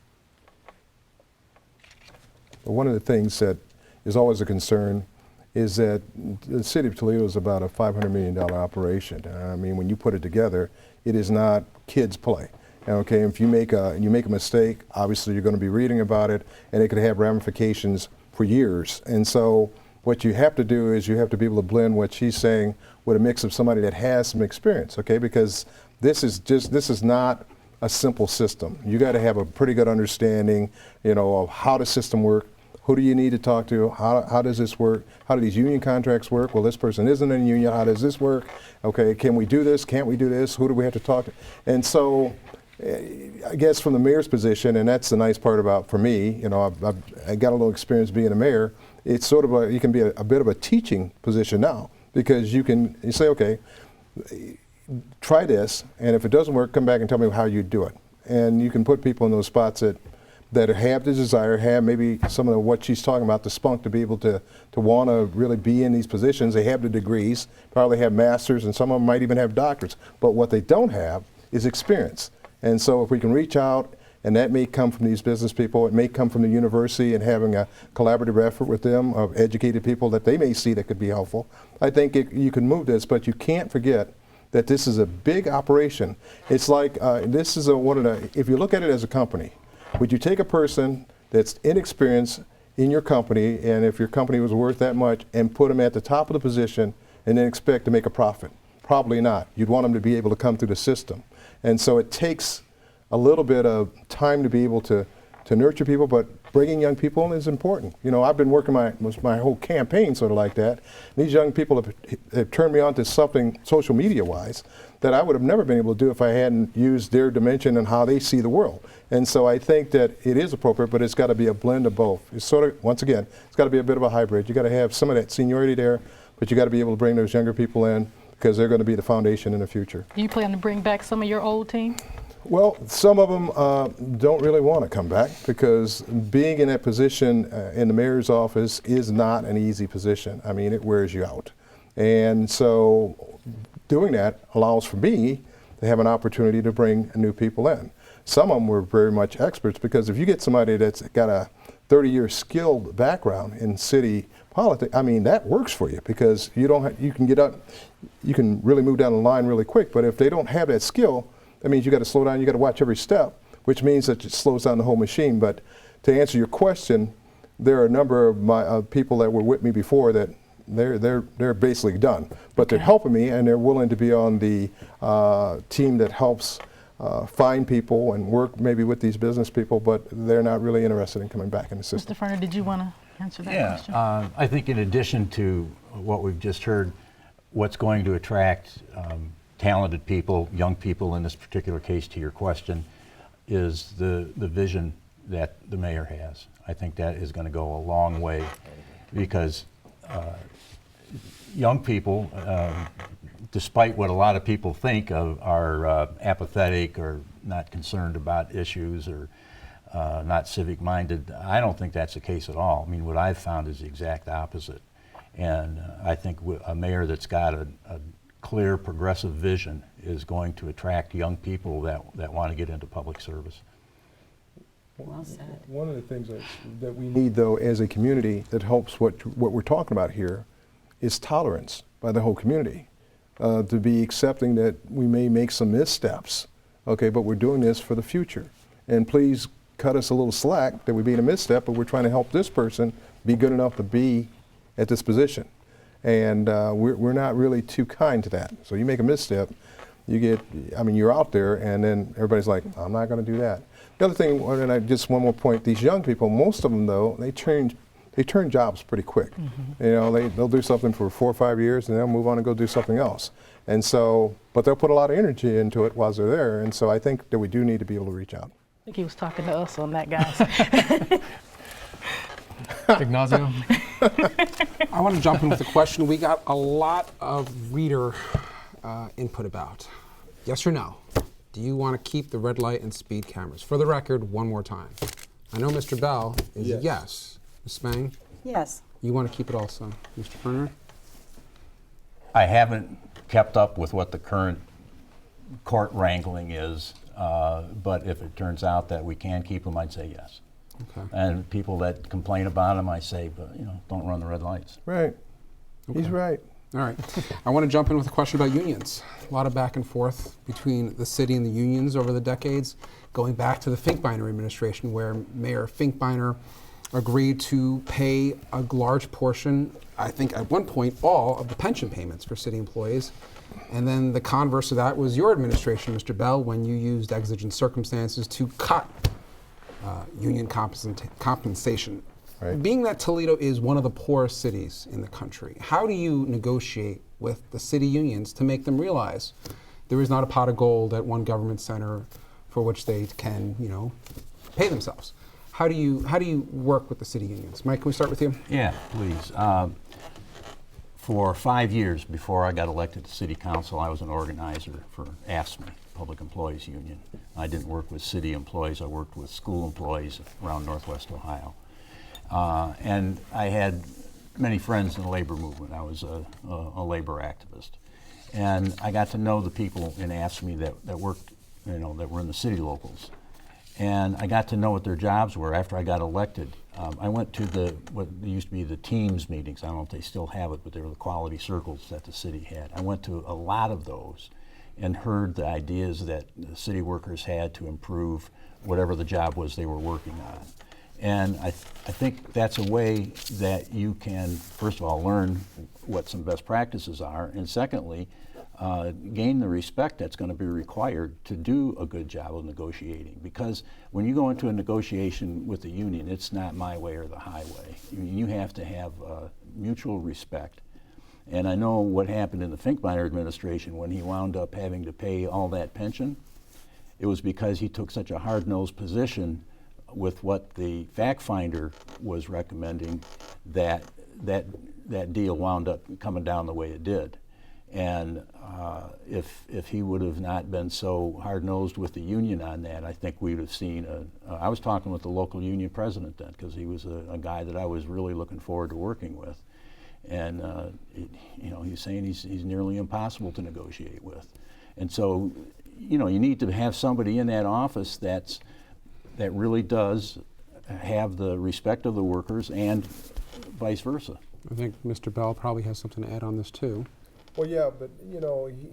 One of the things that is always a concern is that the city of Toledo is about a $500 million operation. I mean, when you put it together, it is not kids' play. Okay, if you make a mistake, obviously you're going to be reading about it, and it could have ramifications for years. And so what you have to do is you have to be able to blend what she's saying with a mix of somebody that has some experience. Okay, because this is not a simple system. You got to have a pretty good understanding, of how the system works. Who do you need to talk to? How does this work? How do these union contracts work? Well, this person isn't in a union. How does this work? Okay, can we do this? Can't we do this? Who do we have to talk to? And so, I guess from the mayor's position, and that's the nice part about, for me, I got a little experience being a mayor. It's sort of you can be a bit of a teaching position now, because you say, okay, try this, and if it doesn't work, come back and tell me how you do it. And you can put people in those spots that have the desire, have maybe some of what she's talking about, the spunk to be able to want to really be in these positions. They have the degrees, probably have masters, and some of them might even have doctorates. But what they don't have is experience. And so if we can reach out, and that may come from these business people, it may come from the university and having a collaborative effort with them of educated people that they may see that could be helpful, I think you can move this, but you can't forget that this is a big operation. It's like, this is if you look at it as a company, would you take a person that's inexperienced in your company, and if your company was worth that much, and put them at the top of the position and then expect to make a profit? Probably not. You'd want them to be able to come through the system. And so it takes a little bit of time to be able to nurture people, but bringing young people in is important. I've been working my whole campaign sort of like that. These young people have turned me on to something social media-wise that I would have never been able to do if I hadn't used their dimension and how they see the world. And so I think that it is appropriate, but it's got to be a blend of both. It's sort of, once again, it's got to be a bit of a hybrid. You got to have some of that seniority there, but you got to be able to bring those younger people in, because they're going to be the foundation in the future. Do you plan to bring back some of your old team? Well, some of them don't really want to come back, because being in that position in the mayor's office is not an easy position. I mean, it wears you out. And so doing that allows for me to have an opportunity to bring new people in. Some of them were very much experts, because if you get somebody that's got a 30-year skilled background in city politics, I mean, that works for you, because you can get up, you can really move down the line really quick. But if they don't have that skill, that means you got to slow down, you got to watch every step, which means that it slows down the whole machine. But to answer your question, there are a number of my people that were with me before that they're basically done. But they're helping me, and they're willing to be on the team that helps find people and work maybe with these business people, but they're not really interested in coming back in the system. Mr. Ferner, did you want to answer that question? I think in addition to what we've just heard, what's going to attract talented people, young people in this particular case to your question, is the vision that the mayor has. I think that is going to go a long way, because young people, despite what a lot of people think of, are apathetic or not concerned about issues or not civic minded. I don't think that's the case at all. I mean, what I've found is the exact opposite. And I think a mayor that's got a clear progressive vision is going to attract young people that want to get into public service. Well said. One of the things that we need, though, as a community that helps what we're talking about here is tolerance by the whole community. To be accepting that we may make some missteps, okay, but we're doing this for the future. And please cut us a little slack that we made a misstep, but we're trying to help this person be good enough to be at this position. And we're not really too kind to that. So you make a misstep, you're out there, and then everybody's like, I'm not going to do that. The other thing, and just one more point, these young people, most of them though, they turn jobs pretty quick. Mm-hmm. You know, they'll do something for 4 or 5 years, and they'll move on and go do something else. And so, but they'll put a lot of energy into it while they're there. And so I think that we do need to be able to reach out. I think he was talking to us on that, guys. Ignacio? I want to jump in with a question. We got a lot of reader input about. Yes or no? Do you want to keep the red light and speed cameras? For the record, one more time. I know Mr. Bell is yes. Ms. Spang? Yes. You want to keep it also. Mr. Ferner? I haven't kept up with what the current court wrangling is, but if it turns out that we can keep them, I'd say yes. Okay. And people that complain about them, I say, but don't run the red lights. Right. Okay. He's right. All right. I want to jump in with a question about unions. A lot of back and forth between the city and the unions over the decades, going back to the Finkbeiner administration, where Mayor Finkbeiner agreed to pay a large portion, I think at one point, all of the pension payments for city employees. And then the converse of that was your administration, Mr. Bell, when you used exigent circumstances to cut union compensation. Right. Being that Toledo is one of the poorest cities in the country, how do you negotiate with the city unions to make them realize there is not a pot of gold at one government center for which they can, pay themselves? How do you work with the city unions? Mike, can we start with you? Yeah, please. For 5 years before I got elected to city council, I was an organizer for AFSCME, Public Employees Union. I didn't work with city employees, I worked with school employees around Northwest Ohio. And I had many friends in the labor movement. I was a labor activist. And I got to know the people in AFSCME that worked, that were in the city locals. And I got to know what their jobs were after I got elected. I went to what used to be the teams meetings. I don't know if they still have it, but they were the quality circles that the city had. I went to a lot of those and heard the ideas that the city workers had to improve whatever the job was they were working on. And I think that's a way that you can, first of all, learn what some best practices are, and secondly, gain the respect that's going to be required to do a good job of negotiating. Because when you go into a negotiation with the union, it's not my way or the highway. You have to have mutual respect. And I know what happened in the Finkbeiner administration when he wound up having to pay all that pension. It was because he took such a hard-nosed position with what the fact finder was recommending that deal wound up coming down the way it did. And if he would have not been so hard-nosed with the union on that, I think we would have seen I was talking with the local union president then, because he was a guy that I was really looking forward to working with. And he's saying he's nearly impossible to negotiate with. And so, you need to have somebody in that office that really does have the respect of the workers and vice versa. I think Mr. Bell probably has something to add on this too. Well, yeah, but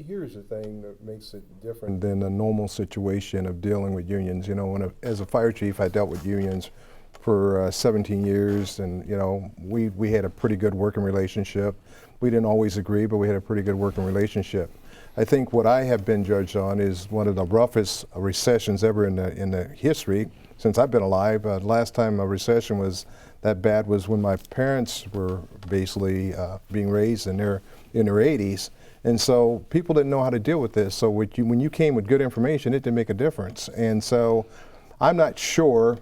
here's the thing that makes it different than a normal situation of dealing with unions. As a fire chief, I dealt with unions for 17 years, and you know, we had a pretty good working relationship. We didn't always agree, but we had a pretty good working relationship. I think what I have been judged on is one of the roughest recessions ever in the history since I've been alive. Last time a recession was that bad was when my parents were basically being raised in their 80s. And so people didn't know how to deal with this. So when you came with good information, it didn't make a difference. And so I'm not sure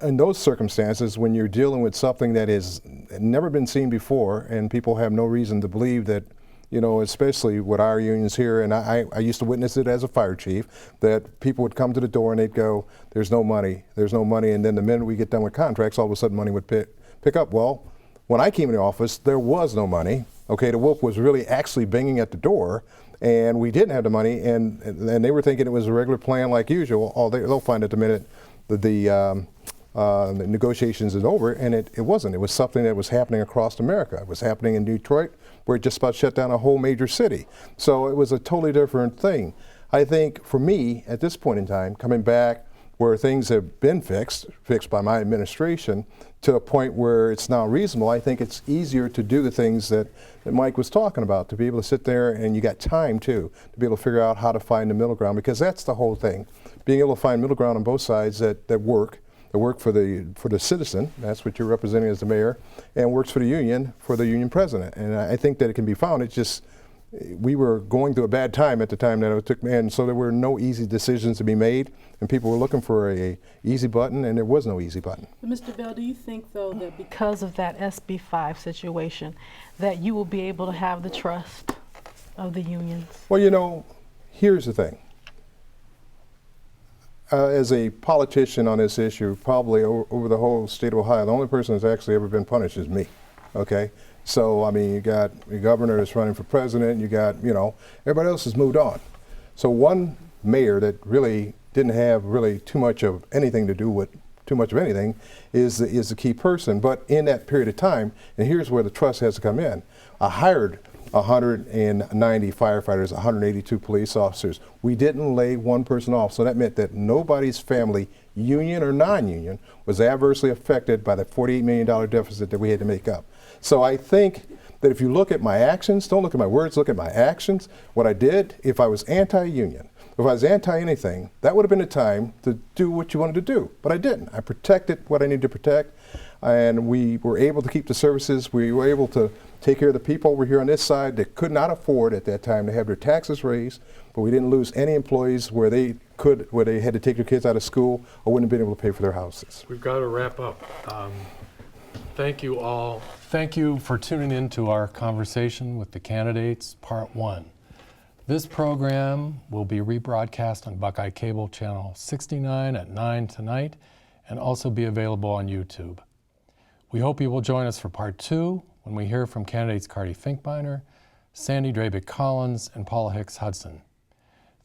in those circumstances, when you're dealing with something that has never been seen before, and people have no reason to believe that, you know, especially with our unions here, and I used to witness it as a fire chief, that people would come to the door and they'd go, there's no money, and then the minute we get done with contracts, all of a sudden money would pick up. Well, when I came in the office, there was no money. Okay, the wolf was really actually banging at the door, and we didn't have the money, and they were thinking it was a regular plan like usual. They'll find it the minute the negotiations is over, and it wasn't. It was something that was happening across America. It was happening in Detroit, where it just about shut down a whole major city. So it was a totally different thing. I think for me, at this point in time, coming back where things have been fixed by my administration, to a point where it's now reasonable, I think it's easier to do the things that Mike was talking about, to be able to sit there, and you got time too, to be able to figure out how to find the middle ground, because that's the whole thing. Being able to find middle ground on both sides that work for the citizen, that's what you're representing as the mayor, and works for the union president. And I think that it can be found. It's just, we were going through a bad time at the time that it took, and so there were no easy decisions to be made, and people were looking for a easy button, and there was no easy button. Mr. Bell, do you think, though, that because of that SB 5 situation, that you will be able to have the trust of the unions? Well, you know, here's the thing. As a politician on this issue, probably over the whole state of Ohio, the only person that's actually ever been punished is me, okay? So, I mean, you got the governor that's running for president, you got, you know, everybody else has moved on. So one mayor that really didn't have really too much of anything to do with too much of anything is the key person. But in that period of time, and here's where the trust has to come in, I hired 190 firefighters, 182 police officers. We didn't lay one person off, so that meant that nobody's family, union or non-union, was adversely affected by the $48 million deficit that we had to make up. So I think that if you look at my actions, don't look at my words, look at my actions, what I did, if I was anti-union, if I was anti-anything, that would have been the time to do what you wanted to do, but I didn't. I protected what I needed to protect, and we were able to keep the services. We were able to take care of the people over here on this side that could not afford at that time to have their taxes raised, but we didn't lose any employees where they had to take their kids out of school or wouldn't have been able to pay for their houses. We've got to wrap up. Thank you all. Thank you for tuning in to our conversation with the candidates, part 1. This program will be rebroadcast on Buckeye Cable Channel 69 at 9 tonight, and also be available on YouTube. We hope you will join us for part 2, when we hear from candidates Cardi Finkbeiner, Sandy Drabick-Collins, and Paula Hicks-Hudson.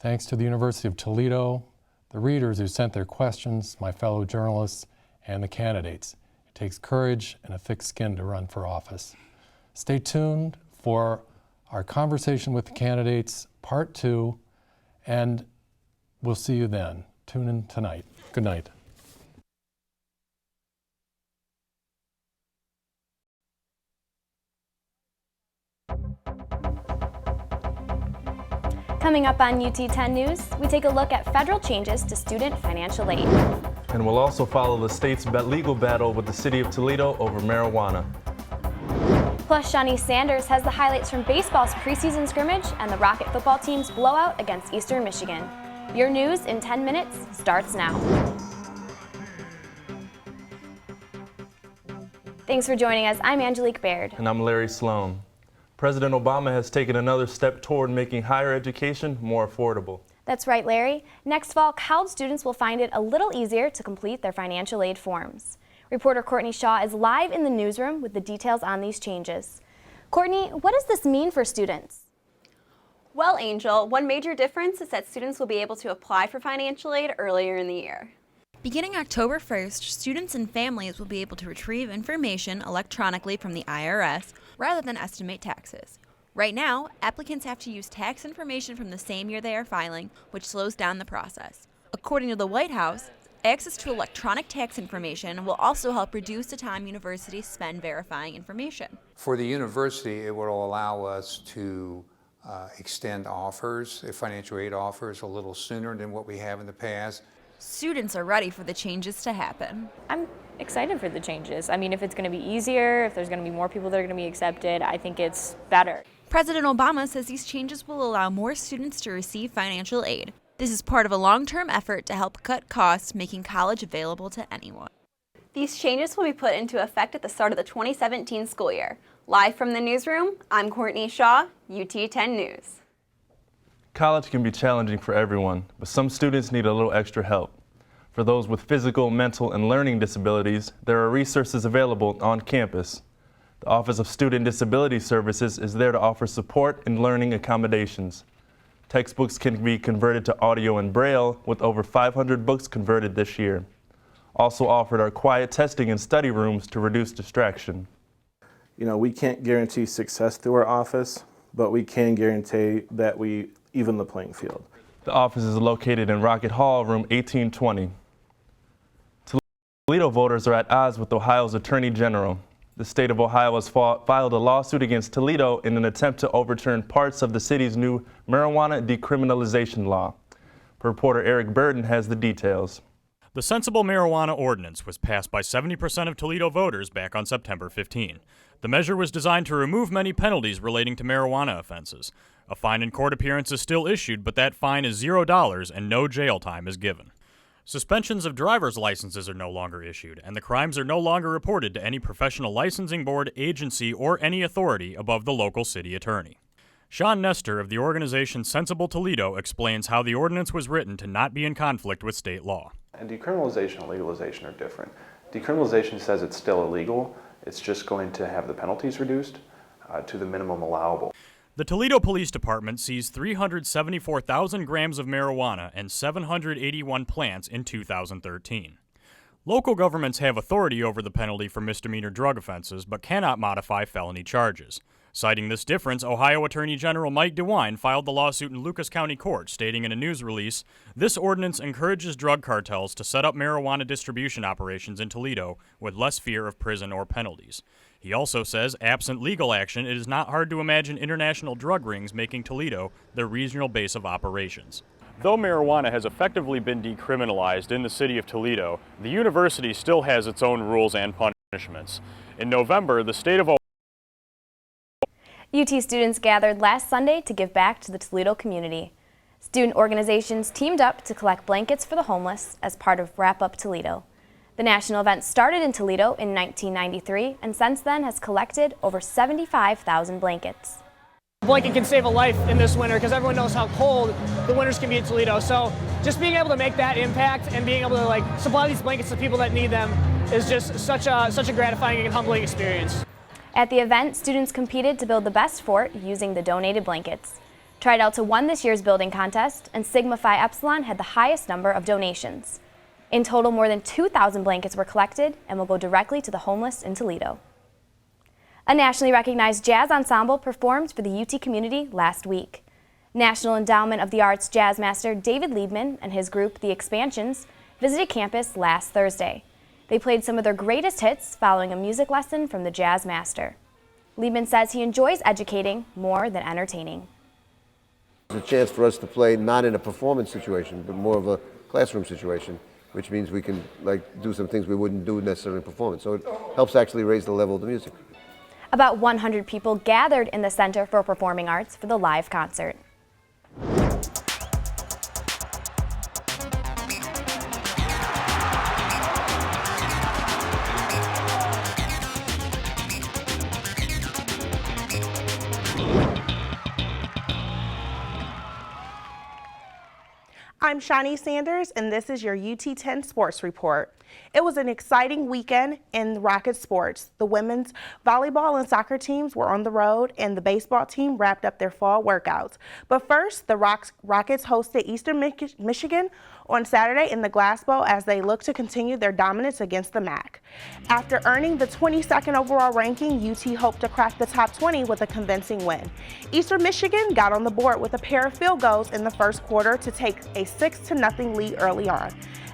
Thanks to the University of Toledo, the readers who sent their questions, my fellow journalists, and the candidates. It takes courage and a thick skin to run for office. Stay tuned for our conversation with the candidates, part 2, and we'll see you then. Tune in tonight. Good night. Coming up on UT 10 News, we take a look at federal changes to student financial aid. And we'll also follow the state's legal battle with the city of Toledo over marijuana. Plus, Shawnee Sanders has the highlights from baseball's preseason scrimmage and the Rocket football team's blowout against Eastern Michigan. Your news in 10 minutes starts now. Thanks for joining us. I'm Angelique Baird. And I'm Larry Sloan. President Obama has taken another step toward making higher education more affordable. That's right, Larry. Next fall, college students will find it a little easier to complete their financial aid forms. Reporter Courtney Shaw is live in the newsroom with the details on these changes. Courtney, what does this mean for students? Well, Angel, one major difference is that students will be able to apply for financial aid earlier in the year. Beginning October 1st, students and families will be able to retrieve information electronically from the IRS rather than estimate taxes. Right now, applicants have to use tax information from the same year they are filing, which slows down the process. According to the White House, Access to electronic tax information will also help reduce the time universities spend verifying information. For the university, it will allow us to extend offers, financial aid offers, a little sooner than what we have in the past. Students are ready for the changes to happen. I'm excited for the changes. I mean, if it's going to be easier, if there's going to be more people that are going to be accepted, I think it's better. President Obama says these changes will allow more students to receive financial aid. This is part of a long-term effort to help cut costs, making college available to anyone. These changes will be put into effect at the start of the 2017 school year. Live from the newsroom, I'm Courtney Shaw, UT 10 News. College can be challenging for everyone, but some students need a little extra help. For those with physical, mental, and learning disabilities, there are resources available on campus. The Office of Student Disability Services is there to offer support and learning accommodations. Textbooks can be converted to audio and braille, with over 500 books converted this year. Also offered are quiet testing and study rooms to reduce distraction. You know, we can't guarantee success through our office, but we can guarantee that we even the playing field. The office is located in Rocket Hall, room 1820. Toledo voters are at odds with Ohio's Attorney General. The state of Ohio has filed a lawsuit against Toledo in an attempt to overturn parts of the city's new marijuana decriminalization law. Reporter Eric Burden has the details. The Sensible Marijuana Ordinance was passed by 70% of Toledo voters back on September 15. The measure was designed to remove many penalties relating to marijuana offenses. A fine and court appearance is still issued, but that fine is $0 and no jail time is given. Suspensions of driver's licenses are no longer issued, and the crimes are no longer reported to any professional licensing board, agency, or any authority above the local city attorney. Sean Nestor of the organization Sensible Toledo explains how the ordinance was written to not be in conflict with state law. And decriminalization and legalization are different. Decriminalization says it's still illegal, it's just going to have the penalties reduced to the minimum allowable. The Toledo Police Department seized 374,000 grams of marijuana and 781 plants in 2013. Local governments have authority over the penalty for misdemeanor drug offenses, but cannot modify felony charges. Citing this difference, Ohio Attorney General Mike DeWine filed the lawsuit in Lucas County Court, stating in a news release, "This ordinance encourages drug cartels to set up marijuana distribution operations in Toledo with less fear of prison or penalties." He also says, absent legal action, it is not hard to imagine international drug rings making Toledo their regional base of operations. Though marijuana has effectively been decriminalized in the city of Toledo, the university still has its own rules and punishments. In November, the state of Ohio UT students gathered last Sunday to give back to the Toledo community. Student organizations teamed up to collect blankets for the homeless as part of Wrap Up Toledo. The national event started in Toledo in 1993 and since then has collected over 75,000 blankets. A blanket can save a life in this winter because everyone knows how cold the winters can be in Toledo. So just being able to make that impact and being able to supply these blankets to people that need them is just such a gratifying and humbling experience. At the event, students competed to build the best fort using the donated blankets. Tryouts won this year's building contest, and Sigma Phi Epsilon had the highest number of donations. In total, more than 2,000 blankets were collected and will go directly to the homeless in Toledo. A nationally recognized jazz ensemble performed for the UT community last week. National Endowment of the Arts jazz master David Liebman and his group, The Expansions, visited campus last Thursday. They played some of their greatest hits following a music lesson from the jazz master. Liebman says he enjoys educating more than entertaining. It's a chance for us to play not in a performance situation, but more of a classroom situation, which means we can do some things we wouldn't do necessarily in performance. So it helps actually raise the level of the music. About 100 people gathered in the Center for Performing Arts for the live concert. I'm Shawnee Sanders, and this is your UT 10 Sports Report. It was an exciting weekend in Rocket sports. The women's volleyball and soccer teams were on the road, and the baseball team wrapped up their fall workouts. But first, the Rockets hosted Eastern Michigan on Saturday in the Glass Bowl as they look to continue their dominance against the MAC. After earning the 22nd overall ranking, UT hoped to crack the top 20 with a convincing win. Eastern Michigan got on the board with a pair of field goals in the first quarter to take a 6-0 lead early on.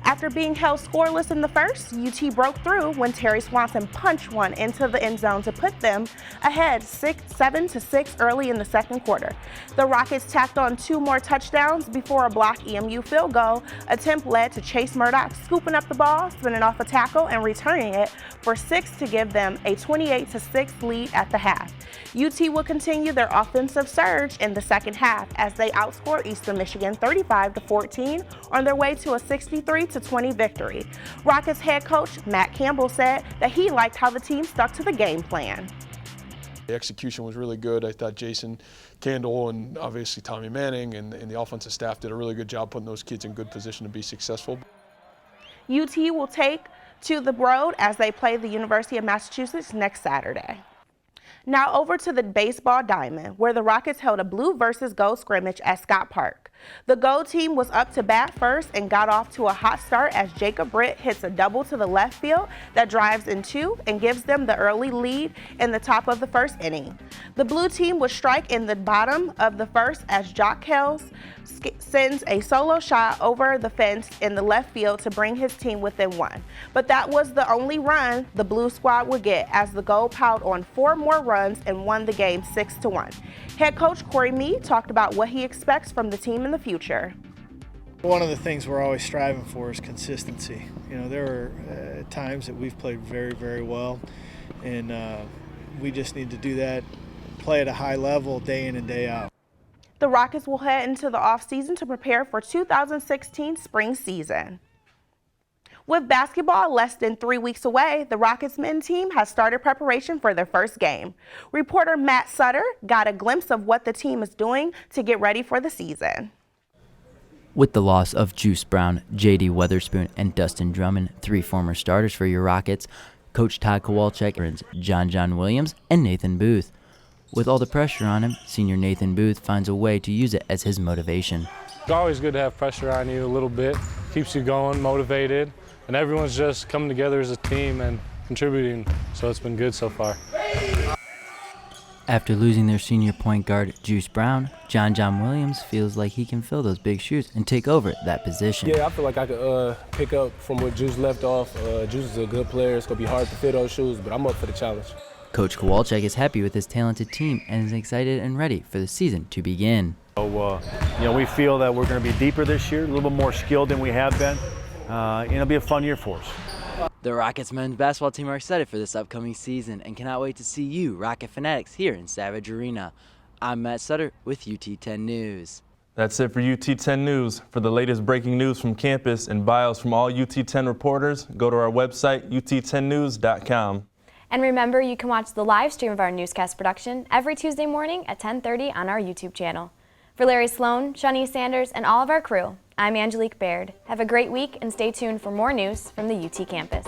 After being held scoreless in the first, UT broke through when Terry Swanson punched one into the end zone to put them ahead 7-6 early in the second quarter. The Rockets tacked on 2 more touchdowns before a blocked EMU field goal attempt led to Chase Murdoch scooping up the ball, spinning off a tackle, and returning it for 6 to give them a 28-6 lead at the half. UT will continue their offensive surge in the second half as they outscore Eastern Michigan 35-14 on their way to a 63-20 victory. Rockets head coach Matt Campbell said that he liked how the team stuck to the game plan. The execution was really good. I thought Jason Candle and obviously Tommy Manning and the offensive staff did a really good job putting those kids in good position to be successful. UT will take to the road as they play the University of Massachusetts next Saturday. Now over to the baseball diamond, where the Rockets held a blue versus gold scrimmage at Scott Park. The gold team was up to bat first and got off to a hot start as Jacob Britt hits a double to the left field that drives in 2 and gives them the early lead in the top of the first inning. The blue team would strike in the bottom of the first as Jock Kells sends a solo shot over the fence in the left field to bring his team within 1. But that was the only run the blue squad would get as the gold piled on 4 more runs and won the game 6-1. Head coach Corey Meade talked about what he expects from the team in the future. One of the things we're always striving for is consistency. You know, there are times that we've played very, very well, and we just need to do that, play at a high level day in and day out. The Rockets will head into the offseason to prepare for 2016 spring season. With basketball less than 3 weeks away, the Rockets men's team has started preparation for their first game. Reporter Matt Sutter got a glimpse of what the team is doing to get ready for the season. With the loss of Juice Brown, J.D. Weatherspoon, and Dustin Drummond, 3 former starters for your Rockets, Coach Todd Kowalczyk earns John Williams and Nathan Booth. With all the pressure on him, senior Nathan Booth finds a way to use it as his motivation. It's always good to have pressure on you a little bit, keeps you going, motivated, and everyone's just coming together as a team and contributing, so it's been good so far. After losing their senior point guard, Juice Brown, John Williams feels like he can fill those big shoes and take over that position. Yeah, I feel like I could pick up from where Juice left off. Juice is a good player. It's going to be hard to fill those shoes, but I'm up for the challenge. Coach Kowalczyk is happy with his talented team and is excited and ready for the season to begin. So, we feel that we're going to be deeper this year, a little bit more skilled than we have been. It'll be a fun year for us. The Rockets men's basketball team are excited for this upcoming season and cannot wait to see you, Rocket fanatics, here in Savage Arena. I'm Matt Sutter with UT10 News. That's it for UT10 News. For the latest breaking news from campus and bios from all UT10 reporters, go to our website, ut10news.com. And remember, you can watch the live stream of our newscast production every Tuesday morning at 10:30 on our YouTube channel. For Larry Sloan, Shani Sanders, and all of our crew, I'm Angelique Baird. Have a great week and stay tuned for more news from the UT campus.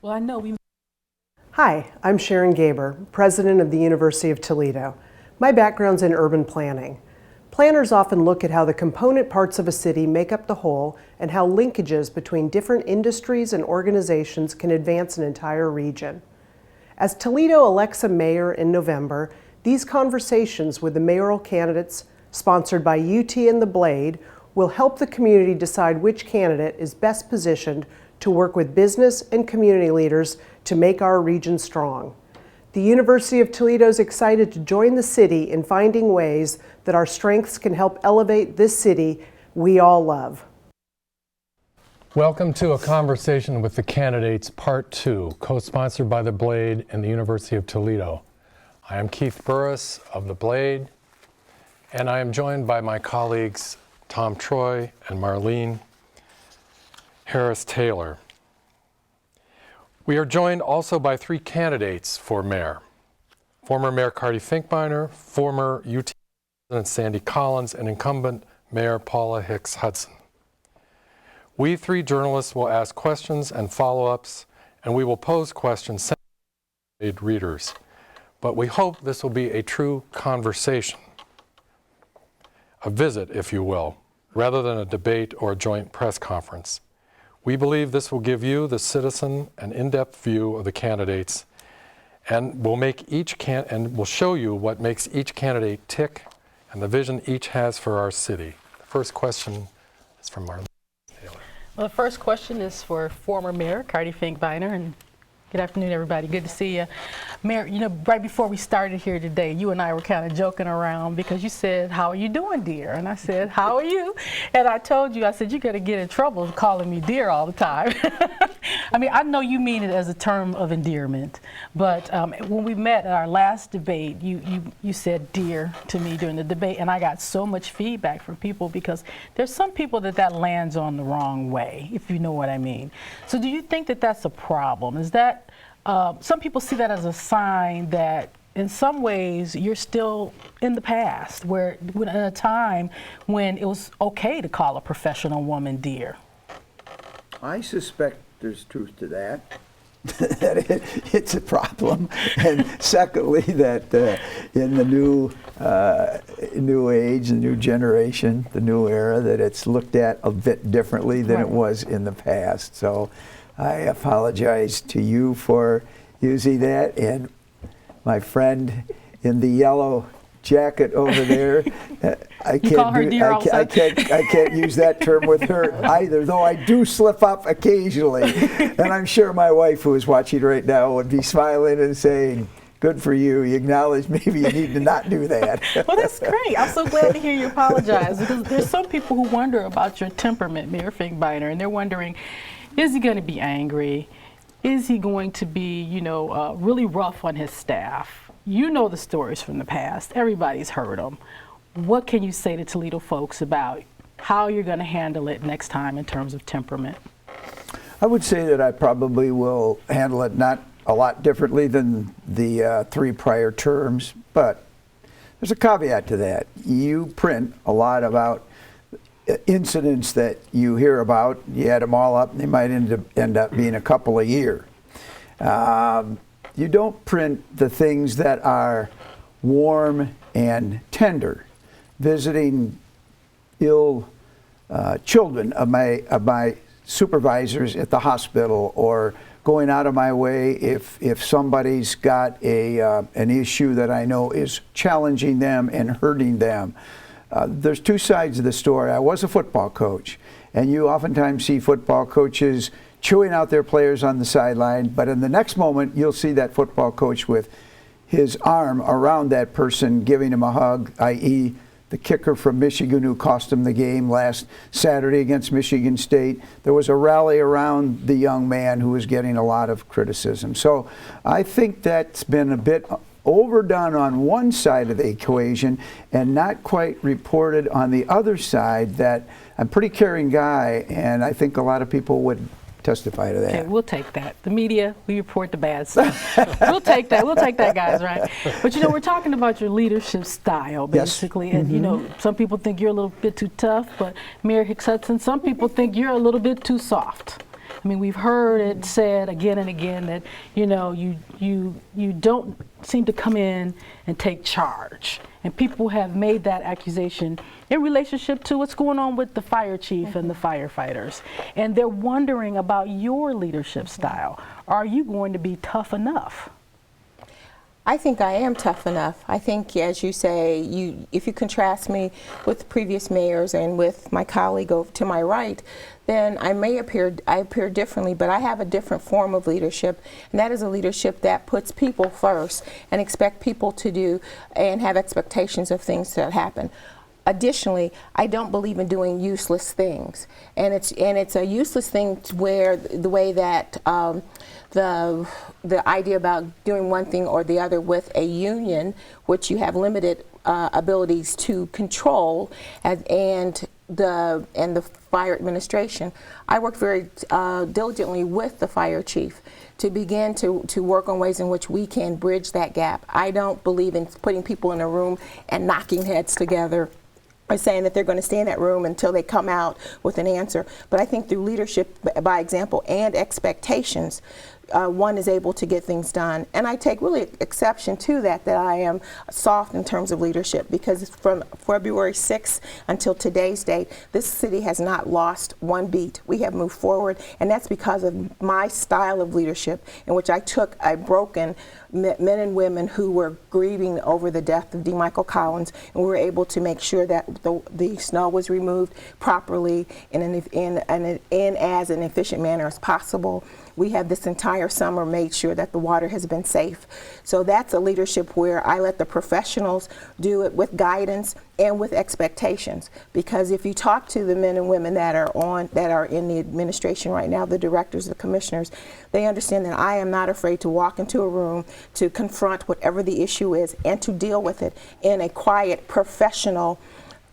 Well, I know we. Hi, I'm Sharon Gaber, president of the University of Toledo. My background's in urban planning. Planners often look at how the component parts of a city make up the whole and how linkages between different industries and organizations can advance an entire region. As Toledo elects a mayor in November, these conversations with the mayoral candidates, sponsored by UT and the Blade, will help the community decide which candidate is best positioned to work with business and community leaders to make our region strong. The University of Toledo is excited to join the city in finding ways that our strengths can help elevate this city we all love. Welcome to A Conversation with the Candidates, Part 2, co-sponsored by The Blade and the University of Toledo. I am Keith Burris of The Blade, and I am joined by my colleagues Tom Troy and Marlene Harris-Taylor. We are joined also by 3 candidates for mayor. Former Mayor Cardi Finkbeiner, former UT President Sandy Collins and incumbent Mayor Paula Hicks-Hudson. We three journalists will ask questions and follow-ups, and we will pose questions sent to readers. But we hope this will be a true conversation, a visit, if you will, rather than a debate or a joint press conference. We believe this will give you, the citizen, an in-depth view of the candidates, and will show you what makes each candidate tick and the vision each has for our city. The first question is from Marina. Well, the first question is for former Mayor Cardi Finkbeiner, and good afternoon, everybody. Good to see you. Mayor, you know, right before we started here today, you and I were kind of joking around because you said, "How are you doing, dear?" And I said, "How are you?" And I told you, I said, "You're going to get in trouble calling me dear all the time." I mean, I know you mean it as a term of endearment, but when we met at our last debate, you said dear to me during the debate, and I got so much feedback from people because there's some people that lands on the wrong way, if you know what I mean. So do you think that that's a problem? Is that some people see that as a sign that in some ways you're still in the past, where in a time when it was okay to call a professional woman dear? I suspect there's truth to that. That it's a problem, and secondly, that in the new age, the new generation, the new era, that it's looked at a bit differently than it was in the past. So I apologize to you for using that, and my friend in the yellow jacket over there. I can't use that term with her either, though I do slip up occasionally. And I'm sure my wife, who is watching right now, would be smiling and saying, "Good for you. You acknowledge maybe you need to not do that." Well, that's great. I'm so glad to hear you apologize, because there's some people who wonder about your temperament, Mayor Finkbeiner, and they're wondering, is he going to be angry? Is he going to be, really rough on his staff? You know the stories from the past. Everybody's heard them. What can you say to Toledo folks about how you're going to handle it next time in terms of temperament? I would say that I probably will handle it not a lot differently than the 3 prior terms, but there's a caveat to that. You print a lot about incidents that you hear about. You add them all up, and they might end up being a couple a year. You don't print the things that are warm and tender. Visiting ill children of my supervisors at the hospital, or going out of my way if somebody's got an issue that I know is challenging them and hurting them. There's 2 sides of the story. I was a football coach, and you oftentimes see football coaches chewing out their players on the sideline, but in the next moment you'll see that football coach with his arm around that person, giving him a hug, i.e. the kicker from Michigan who cost him the game last Saturday against Michigan State. There was a rally around the young man who was getting a lot of criticism. So I think that's been a bit overdone on one side of the equation and not quite reported on the other side. That I'm a pretty caring guy, and I think a lot of people would testify to that. Okay, we'll take that. The media, we report the bad stuff. We'll take that. We'll take that, guys, right? But we're talking about your leadership style, basically. Yes. And some people think you're a little bit too tough, but Mayor Hicks-Hudson, some people think you're a little bit too soft. I mean, we've heard it said again and again that, you don't seem to come in and take charge. And people have made that accusation in relationship to what's going on with the fire chief and the firefighters. And they're wondering about your leadership style. Are you going to be tough enough? I think I am tough enough. I think, as you say, if you contrast me with previous mayors and with my colleague over to my right, then I appear differently, but I have a different form of leadership, and that is a leadership that puts people first and expect people to do and have expectations of things that happen. Additionally, I don't believe in doing useless things, and it's a useless thing where the way that the idea about doing one thing or the other with a union, which you have limited abilities to control, and the fire administration, I worked very diligently with the fire chief to begin to work on ways in which we can bridge that gap. I don't believe in putting people in a room and knocking heads together or saying that they're going to stay in that room until they come out with an answer. But I think through leadership by example and expectations, one is able to get things done. And I take really exception to that I am soft in terms of leadership, because from February 6th until today's date, this city has not lost one beat. We have moved forward, and that's because of my style of leadership, in which I took a broken men and women who were grieving over the death of D. Michael Collins, and we were able to make sure that the snow was removed properly in as an efficient manner as possible. We have this entire summer made sure that the water has been safe. So that's a leadership where I let the professionals do it with guidance and with expectations. Because if you talk to the men and women that are in the administration right now, the directors, the commissioners, they understand that I am not afraid to walk into a room, to confront whatever the issue is, and to deal with it in a quiet, professional,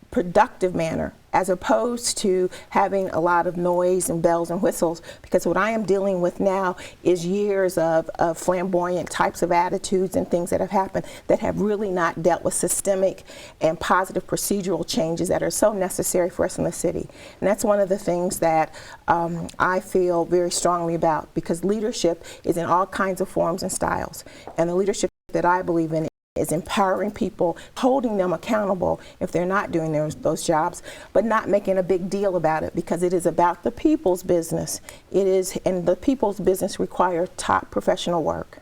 productive manner, as opposed to having a lot of noise and bells and whistles, because what I am dealing with now is years of flamboyant types of attitudes and things that have happened that have really not dealt with systemic and positive procedural changes that are so necessary for us in the city. And that's one of the things that I feel very strongly about, because leadership is in all kinds of forms and styles. And the leadership that I believe in is empowering people, holding them accountable if they're not doing those jobs, but not making a big deal about it, because it is about the people's business. It is, and the people's business require top professional work.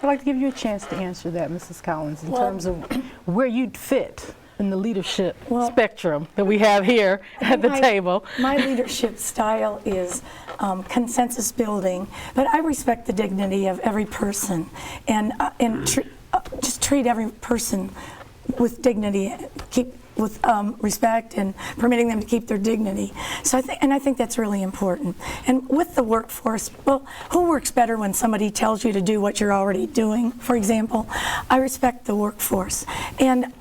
I'd like to give you a chance to answer that, Mrs. Collins, in terms of where you'd fit in the leadership spectrum that we have here at the table. My leadership style is consensus building, but I respect the dignity of every person, and just treat every person with dignity, with respect, and permitting them to keep their dignity. So I think that's really important. And with the workforce, well, who works better when somebody tells you to do what you're already doing? For example, I respect the workforce, and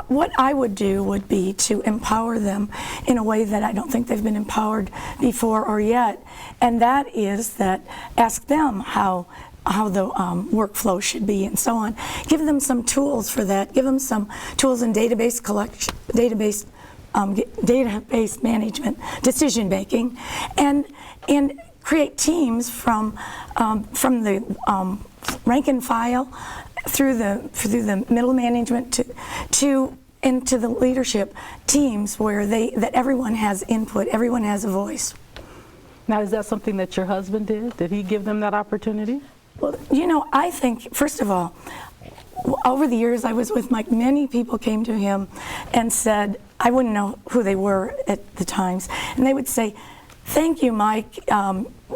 what I would do would be to empower them in a way that I don't think they've been empowered before or yet, and that is that ask them how the workflow should be and so on. Give them some tools for that. Give them some tools in database collection, database management, decision making, and create teams from the rank and file through the middle management into the leadership teams where that everyone has input, everyone has a voice. Now, is that something that your husband did? Did he give them that opportunity? Well, you know, I think, first of all, over the years I was with Mike, many people came to him and said, I wouldn't know who they were at the times, and they would say, thank you, Mike.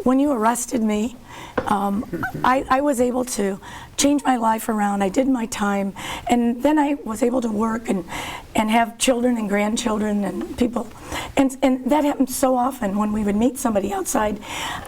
When you arrested me, I was able to change my life around. I did my time, and then I was able to work and have children and grandchildren and people. And that happened so often when we would meet somebody outside,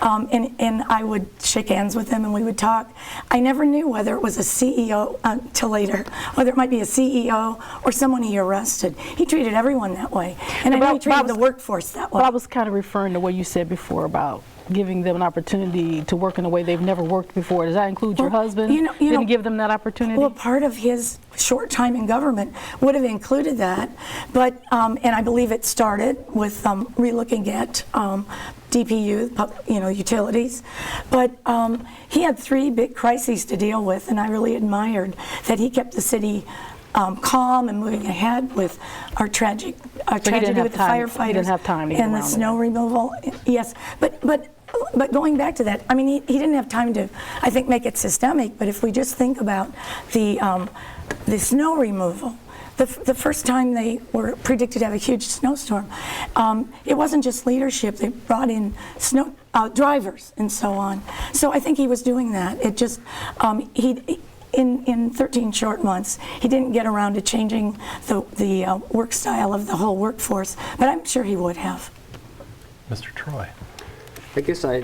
and I would shake hands with them and we would talk. I never knew whether it was a CEO till later, whether it might be a CEO or someone he arrested. He treated everyone that way, and I know he treated the workforce that way. Well, I was kind of referring to what you said before about giving them an opportunity to work in a way they've never worked before. Does that include your husband? You didn't give them that opportunity? Well, part of his short time in government would have included that, but and I believe it started with relooking at DPU, utilities. But he had 3 big crises to deal with, and I really admired that he kept the city calm and moving ahead with our tragedy with the firefighters. He didn't have time to get and the snow removal. Yes, but going back to that, I mean, he didn't have time to, I think, make it systemic. But if we just think about the snow removal, the first time they were predicted to have a huge snowstorm, it wasn't just leadership. They brought in snow drivers and so on. So I think he was doing that. It just in 13 short months, he didn't get around to changing the work style of the whole workforce, but I'm sure he would have. Mr. Troy. I guess I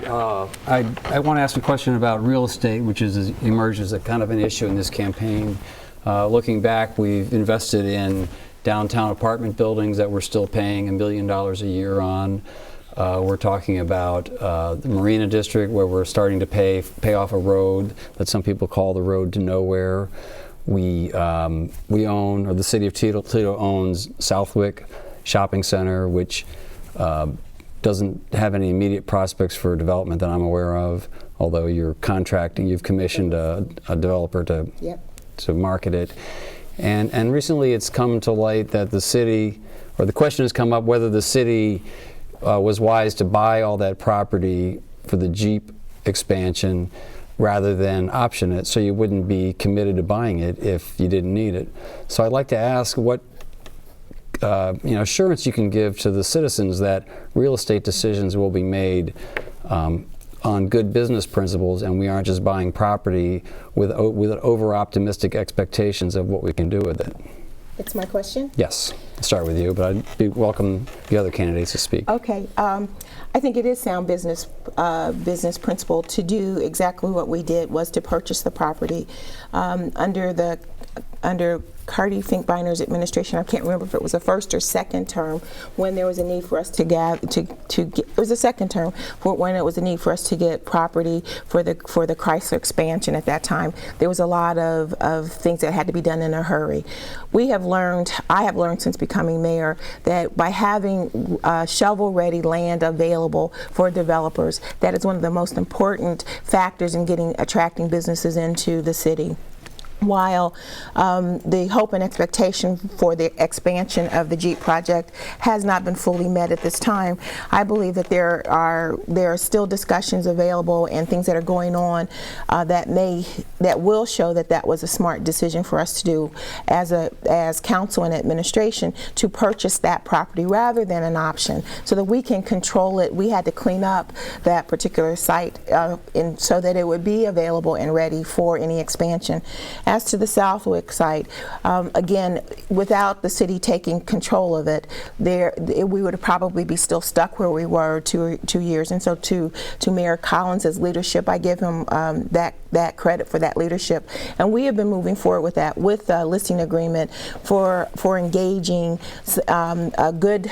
want to ask a question about real estate, which has emerged as a kind of an issue in this campaign. Looking back, we've invested in downtown apartment buildings that we're still paying $1 million a year on. We're talking about the Marina District, where we're starting to pay off a road that some people call the road to nowhere. We own, or the city of Toledo owns, Southwick Shopping Center, which doesn't have any immediate prospects for development that I'm aware of, although you've commissioned a developer to market it. And recently it's come to light that the city, or the question has come up whether the city was wise to buy all that property for the Jeep expansion rather than option it, so you wouldn't be committed to buying it if you didn't need it. So I'd like to ask what assurance you can give to the citizens that real estate decisions will be made on good business principles, and we aren't just buying property with over-optimistic expectations of what we can do with it. It's my question? Yes. I'll start with you, but I'd welcome the other candidates to speak. Okay. I think it is sound business principle to do exactly what we did, was to purchase the property under Cardi Finkbeiner's administration. I can't remember if it was the first or second term when there was a need for us to get it was the second term when it was a need for us to get property for the Chrysler expansion. At that time, there was a lot of things that had to be done in a hurry. I have learned since becoming mayor that by having shovel-ready land available for developers, that is one of the most important factors in attracting businesses into the city. While the hope and expectation for the expansion of the Jeep project has not been fully met at this time, I believe that there are still discussions available and things that are going on that will show that was a smart decision for us to do as council and administration, to purchase that property rather than an option, so that we can control it. We had to clean up that particular site so that it would be available and ready for any expansion. As to the Southwick site, again, without the city taking control of it, we would probably be still stuck where we were two years. And so to Mayor Collins' leadership, I give him that credit for that leadership. And we have been moving forward with that, with a listing agreement for engaging a good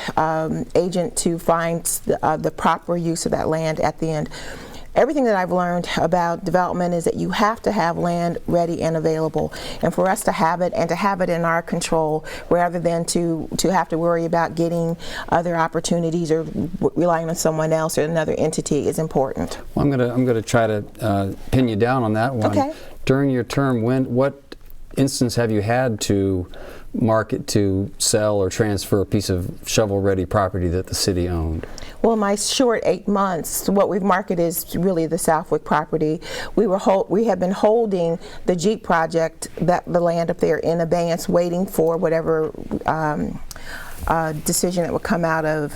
agent to find the proper use of that land at the end. Everything that I've learned about development is that you have to have land ready and available, and for us to have it and to have it in our control rather than to have to worry about getting other opportunities or relying on someone else or another entity is important. Well, I'm gonna try to pin you down on that one. Okay. During your term, what instance have you had to market to sell or transfer a piece of shovel-ready property that the city owned? Well, my short 8 months, what we've marketed is really the Southwick property. We have been holding the Jeep project, the land up there, in abeyance, waiting for whatever decision that would come out of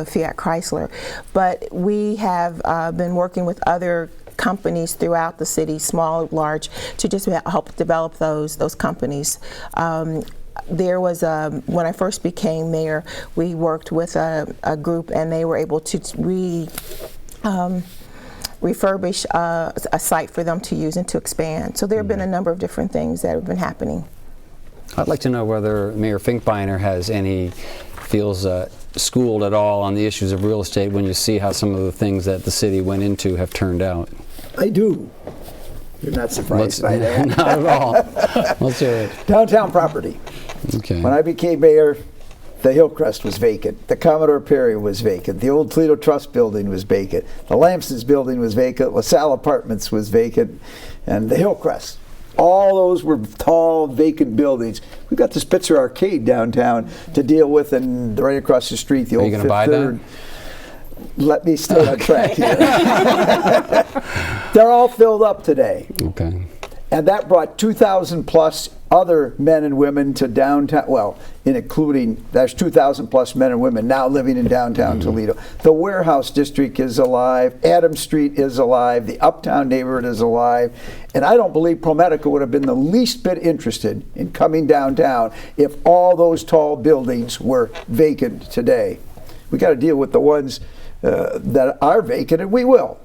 Fiat Chrysler. But we have been working with other companies throughout the city, small, large, to just help develop those companies. There was when I first became mayor, we worked with a group, and they were able to refurbish a site for them to use and to expand. So there have been a number of different things that have been happening. I'd like to know whether Mayor Finkbeiner feels schooled at all on the issues of real estate when you see how some of the things that the city went into have turned out. I do. You're not surprised by that. Not at all. Let's hear it. Downtown property. Okay. When I became mayor, the Hillcrest was vacant. The Commodore Perry was vacant. The old Toledo Trust building was vacant. The Lamson's building was vacant. LaSalle Apartments was vacant. And the Hillcrest. All those were tall, vacant buildings. We've got the Spitzer Arcade downtown to deal with, and right across the street, the old Fifth Third. Let me stay on track here. They're all filled up today. Okay. And that brought 2,000 plus other men and women to downtown, well, including, there's 2,000 plus men and women now living in downtown Toledo. The Warehouse District is alive, Adams Street is alive, the Uptown neighborhood is alive, and I don't believe ProMedica would have been the least bit interested in coming downtown if all those tall buildings were vacant today. We got to deal with the ones that are vacant, and we will.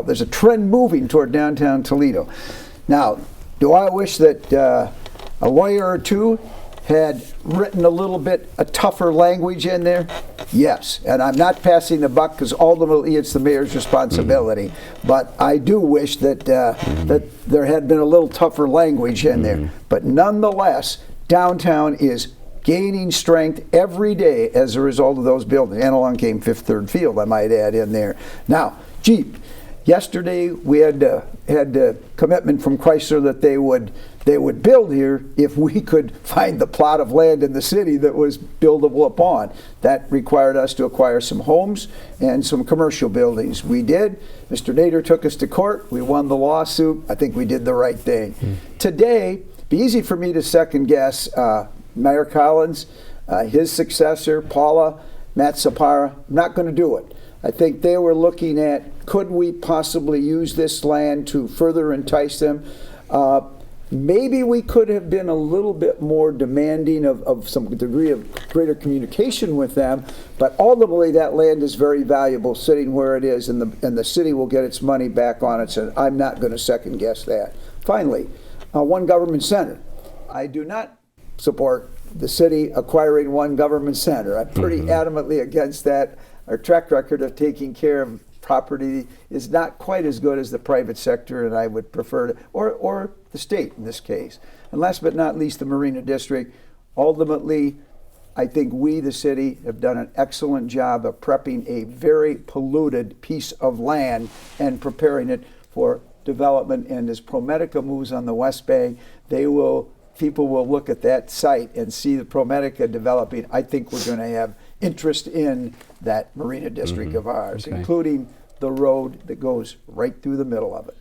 There's a trend moving toward downtown Toledo. Now, do I wish that a lawyer or two had written a little bit a tougher language in there? Yes, and I'm not passing the buck because ultimately it's the mayor's responsibility. But I do wish that that there had been a little tougher language in there. But nonetheless, downtown is gaining strength every day as a result of those buildings. And along came Fifth Third Field, I might add in there. Now, Jeep. Yesterday we had commitment from Chrysler that they would build here if we could find the plot of land in the city that was buildable upon. That required us to acquire some homes and some commercial buildings. We did. Mr. Nader took us to court. We won the lawsuit. I think we did the right thing. Today, it'd be easy for me to second guess Mayor Collins, his successor, Paula, Matt Sapara. I'm not going to do it. I think they were looking at, could we possibly use this land to further entice them? Maybe we could have been a little bit more demanding of some degree of greater communication with them, but ultimately that land is very valuable sitting where it is, and the city will get its money back on it, so I'm not going to second guess that. Finally, one government center. I do not support the city acquiring one government center. I'm pretty adamantly against that. Our track record of taking care of property is not quite as good as the private sector, and I would prefer to, or the state in this case. And last but not least, the Marina District. Ultimately, I think we, the city, have done an excellent job of prepping a very polluted piece of land and preparing it for development. And as ProMedica moves on the West Bank, people will look at that site and see the ProMedica developing. I think we're going to have interest in that Marina District of ours, including the road that goes right through the middle of it.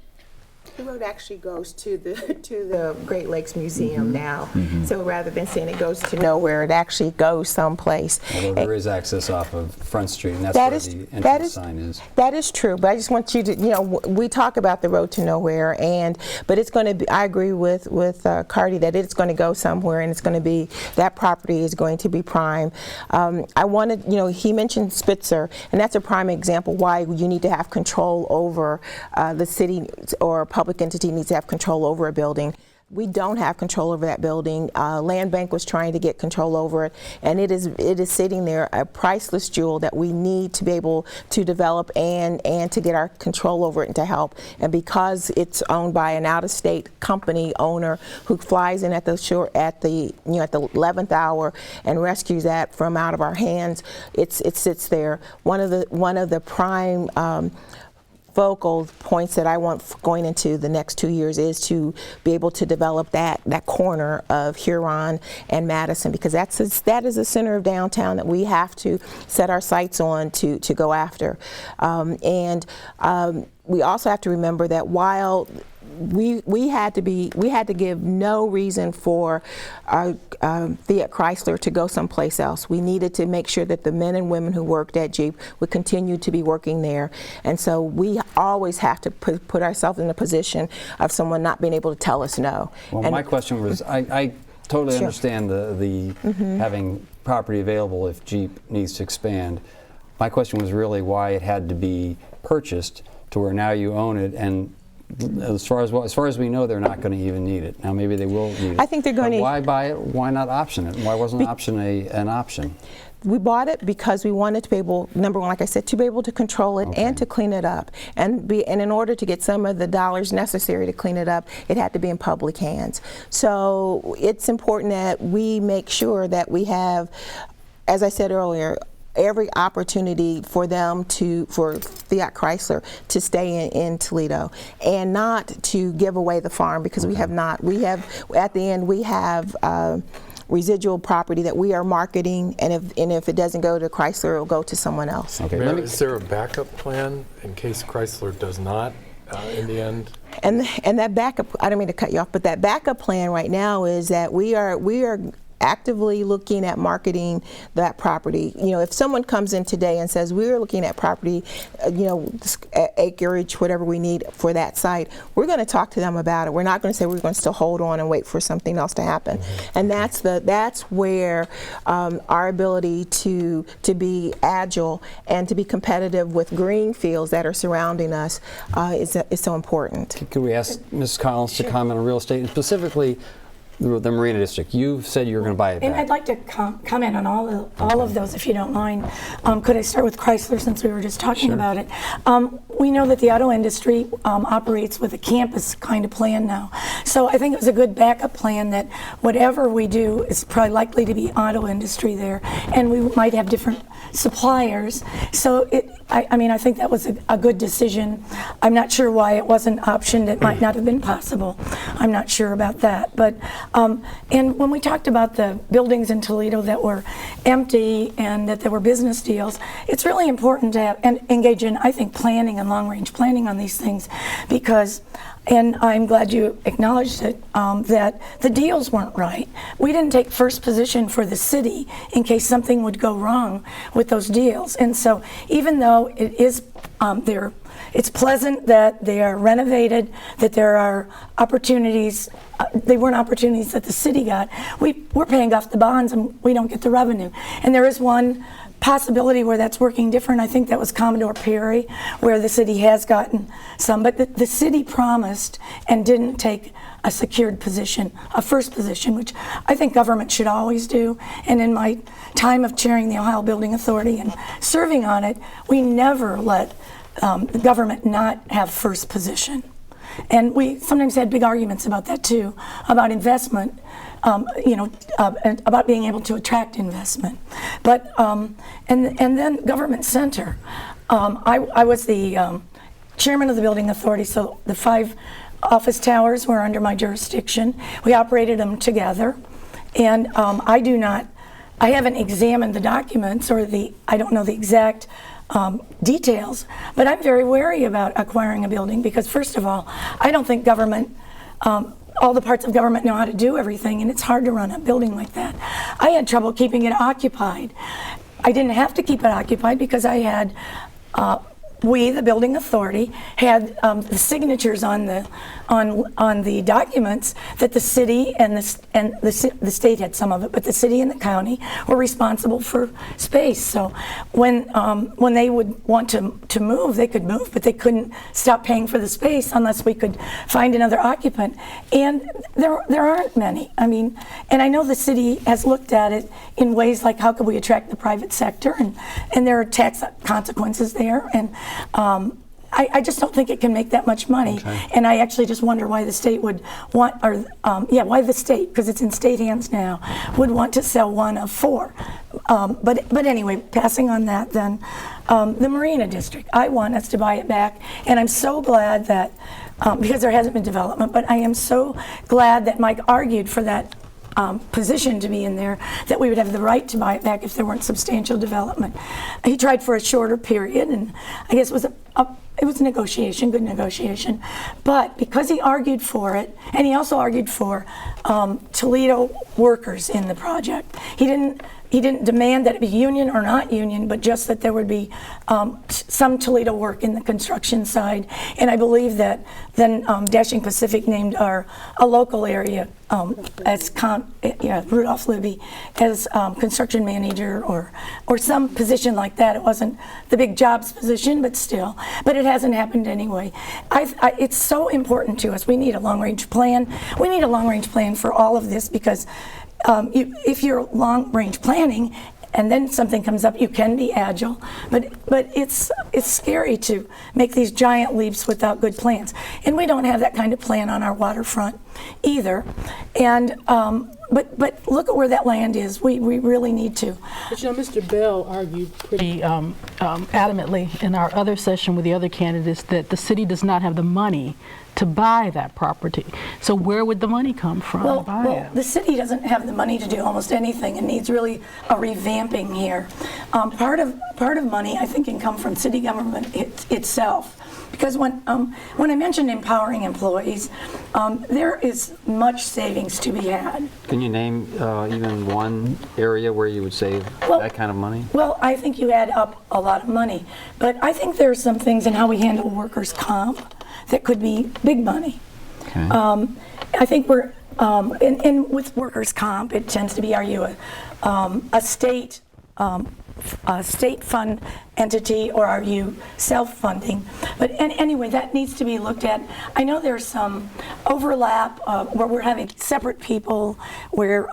The road actually goes to the Great Lakes Museum now. So rather than saying it goes to nowhere, it actually goes someplace. Although there is access off of Front Street, and that's where the entrance sign is. That is true, but I just want you to, we talk about the road to nowhere, but it's going to be, I agree with Cardi that it's going to go somewhere, and it's going to be, that property is going to be prime. I wanted, he mentioned Spitzer, and that's a prime example why you need to have control over the city, or public entity needs to have control over a building. We don't have control over that building. Land Bank was trying to get control over it, and it is sitting there, a priceless jewel that we need to be able to develop and to get our control over it and to help. And because it's owned by an out-of-state company owner who flies in at the shore at the 11th hour and rescues that from out of our hands, it sits there. One of the prime focal points that I want going into the next 2 years is to be able to develop that corner of Huron and Madison, because that is the center of downtown that we have to set our sights on to go after. We also have to remember that while we had to give no reason for Fiat Chrysler to go someplace else. We needed to make sure that the men and women who worked at Jeep would continue to be working there. And so we always have to put ourselves in a position of someone not being able to tell us no. Well, my question was, I totally understand the having property available if Jeep needs to expand. My question was really why it had to be purchased to where now you own it, and as far as we know, they're not going to even need it. Now maybe they will need it. I think they're going to. Why buy it? Why not option it? Why wasn't option an option? We bought it because we wanted to be able, number one, like I said, to be able to control it and to clean it up. And in order to get some of the dollars necessary to clean it up, it had to be in public hands. So it's important that we make sure that we have, as I said earlier, every opportunity for Fiat Chrysler to stay in Toledo and not to give away the farm, because we have not. We have, at the end, we have residual property that we are marketing, and if it doesn't go to Chrysler, it'll go to someone else. Okay. Mayor, is there a backup plan in case Chrysler does not in the end? And that backup, I don't mean to cut you off, but that backup plan right now is that we are actively looking at marketing that property. If someone comes in today and says we're looking at property, acreage, whatever we need for that site, we're going to talk to them about it. We're not going to say we're going to still hold on and wait for something else to happen. And that's where our ability to be agile and to be competitive with green fields that are surrounding us is so important. Could we ask Ms. Collins to comment on real estate, and specifically the Marina District. You said you were going to buy it And back. I'd like to comment on all of those, if you don't mind. Could I start with Chrysler, since we were just talking about it? We know that the auto industry operates with a campus kind of plan now. So I think it was a good backup plan that whatever we do is probably likely to be auto industry there, and we might have different suppliers. So I think that was a good decision. I'm not sure why it wasn't optioned. It might not have been possible. I'm not sure about that. But and when we talked about the buildings in Toledo that were empty and that there were business deals, it's really important to have, and engage in, I think, planning and long-range planning on these things, because, and I'm glad you acknowledged it, that the deals weren't right. We didn't take first position for the city in case something would go wrong with those deals. And so even though it is it's pleasant that they are renovated, that there are opportunities, they weren't opportunities that the city got. We're paying off the bonds and we don't get the revenue. And there is one possibility where that's working different. I think that was Commodore Perry, where the city has gotten some, but the city promised and didn't take a secured position, a first position, which I think government should always do. And in my time of chairing the Ohio Building Authority and serving on it, we never let the government not have first position. And we sometimes had big arguments about that too, about investment, and about being able to attract investment. But and then government center. I was the chairman of the building authority, so the 5 office towers were under my jurisdiction. We operated them together, and I haven't examined the documents or I don't know the exact details, but I'm very wary about acquiring a building because, first of all, I don't think government, all the parts of government know how to do everything, and it's hard to run a building like that. I had trouble keeping it occupied. I didn't have to keep it occupied because I had, we, the building authority, had the signatures on the documents that the city and the state had some of it, but the city and the county were responsible for space. So when they would want to move, they could move, but they couldn't stop paying for the space unless we could find another occupant. And there aren't many. I mean, and I know the city has looked at it in ways like how could we attract the private sector, and there are tax consequences there. And I just don't think it can make that much money. Okay. And I actually just wonder why the state would want, why the state, because it's in state hands now, would want to sell one of 4. But anyway, passing on that then, the Marina District, I want us to buy it back, and I'm so glad that, because there hasn't been development, but I am so glad that Mike argued for that position to be in there, that we would have the right to buy it back if there weren't substantial development. He tried for a shorter period, and I guess it was a negotiation, good negotiation. But because he argued for it, and he also argued for Toledo workers in the project, he didn't demand that it be union or not union, but just that there would be some Toledo work in the construction side. And I believe that then Dashing Pacific named a local area as Rudolph Libby as construction manager or some position like that. It wasn't the big jobs position, but still. But it hasn't happened anyway. It's so important to us. We need a long-range plan. We need a long-range plan for all of this because if you're long-range planning and then something comes up, you can be agile, but it's scary to make these giant leaps without good plans. And we don't have that kind of plan on our waterfront either. And but look at where that land is. We really need to. But Mr. Bell argued pretty adamantly in our other session with the other candidates that the city does not have the money to buy that property. So where would the money come from to buy it? The city doesn't have the money to do almost anything and needs really a revamping here. Part of money, I think, can come from city government itself. Because when I mentioned empowering employees, there is much savings to be had. Can you name even one area where you would save that kind of money? Well, I think you add up a lot of money. But I think there are some things in how we handle workers' comp that could be big money. Okay. I think we're, and with workers' comp, it tends to be, are you a state a state fund entity, or are you self-funding? But anyway, that needs to be looked at. I know there's some overlap where we're having separate people, where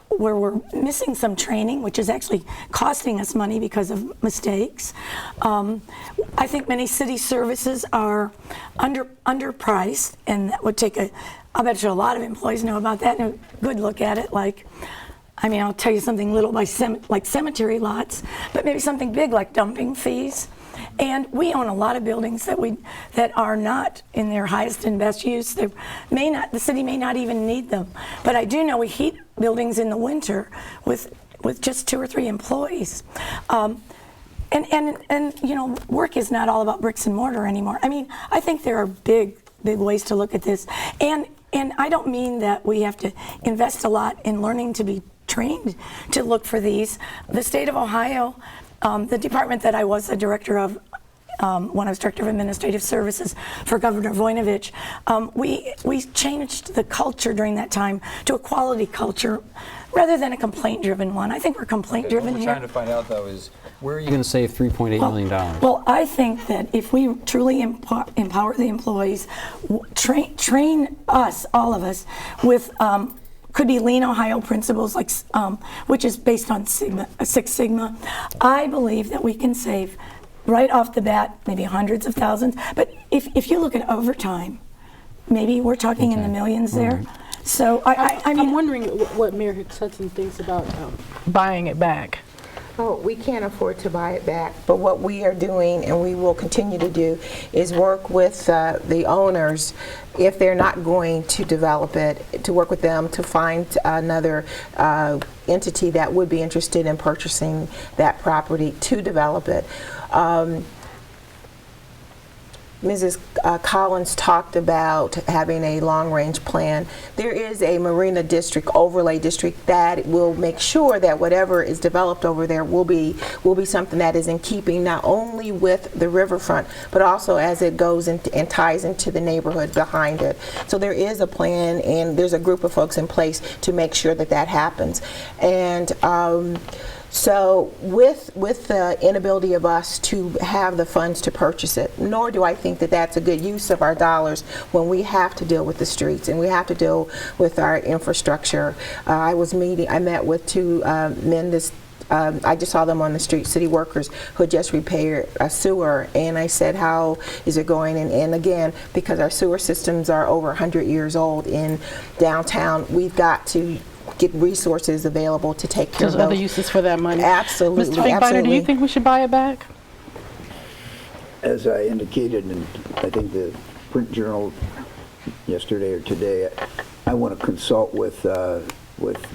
we're missing some training, which is actually costing us money because of mistakes. I think many city services are underpriced, and that would take I bet you a lot of employees know about that and a good look at it. Like, I mean, I'll tell you something little like cemetery lots, but maybe something big like dumping fees. And we own a lot of buildings that are not in their highest and best use. The city may not even need them. But I do know we heat buildings in the winter with just 2 or 3 employees. And you know, work is not all about bricks and mortar anymore. I mean, I think there are big ways to look at this. And I don't mean that we have to invest a lot in learning to be trained to look for these. The state of Ohio, the department that I was the director of when I was director of administrative services for Governor Voinovich, we changed the culture during that time to a quality culture rather than a complaint-driven one. I think we're complaint-driven here. What we're trying to find out, though, is where are you going to save $3.8 million? Well, I think that if we truly empower the employees, train us, all of us, with could be Lean Ohio principles, like which is based on Six Sigma. I believe that we can save right off the bat, maybe hundreds of thousands. But if you look at overtime, maybe we're talking in the millions there. So I'm wondering what Mayor Hicks-Hudson thinks about buying it back. Oh, we can't afford to buy it back, but what we are doing, and we will continue to do, is work with the owners, if they're not going to develop it, to work with them to find another entity that would be interested in purchasing that property to develop it. Mrs. Collins talked about having a long-range plan. There is a Marina District overlay district that will make sure that whatever is developed over there will be something that is in keeping not only with the riverfront, but also as it goes and ties into the neighborhood behind it. So there is a plan, and there's a group of folks in place to make sure that that happens. And so with the inability of us to have the funds to purchase it, nor do I think that that's a good use of our dollars when we have to deal with the streets and we have to deal with our infrastructure. I met with 2 men I just saw them on the street, city workers who had just repaired a sewer, and I said, how is it going? And again, because our sewer systems are over 100 years old in downtown, we've got to get resources available to take care of those. There's other uses for that money. Absolutely. Mr. Finkbeiner, do you think we should buy it back? As I indicated in, I think, the print journal yesterday or today, I want to consult with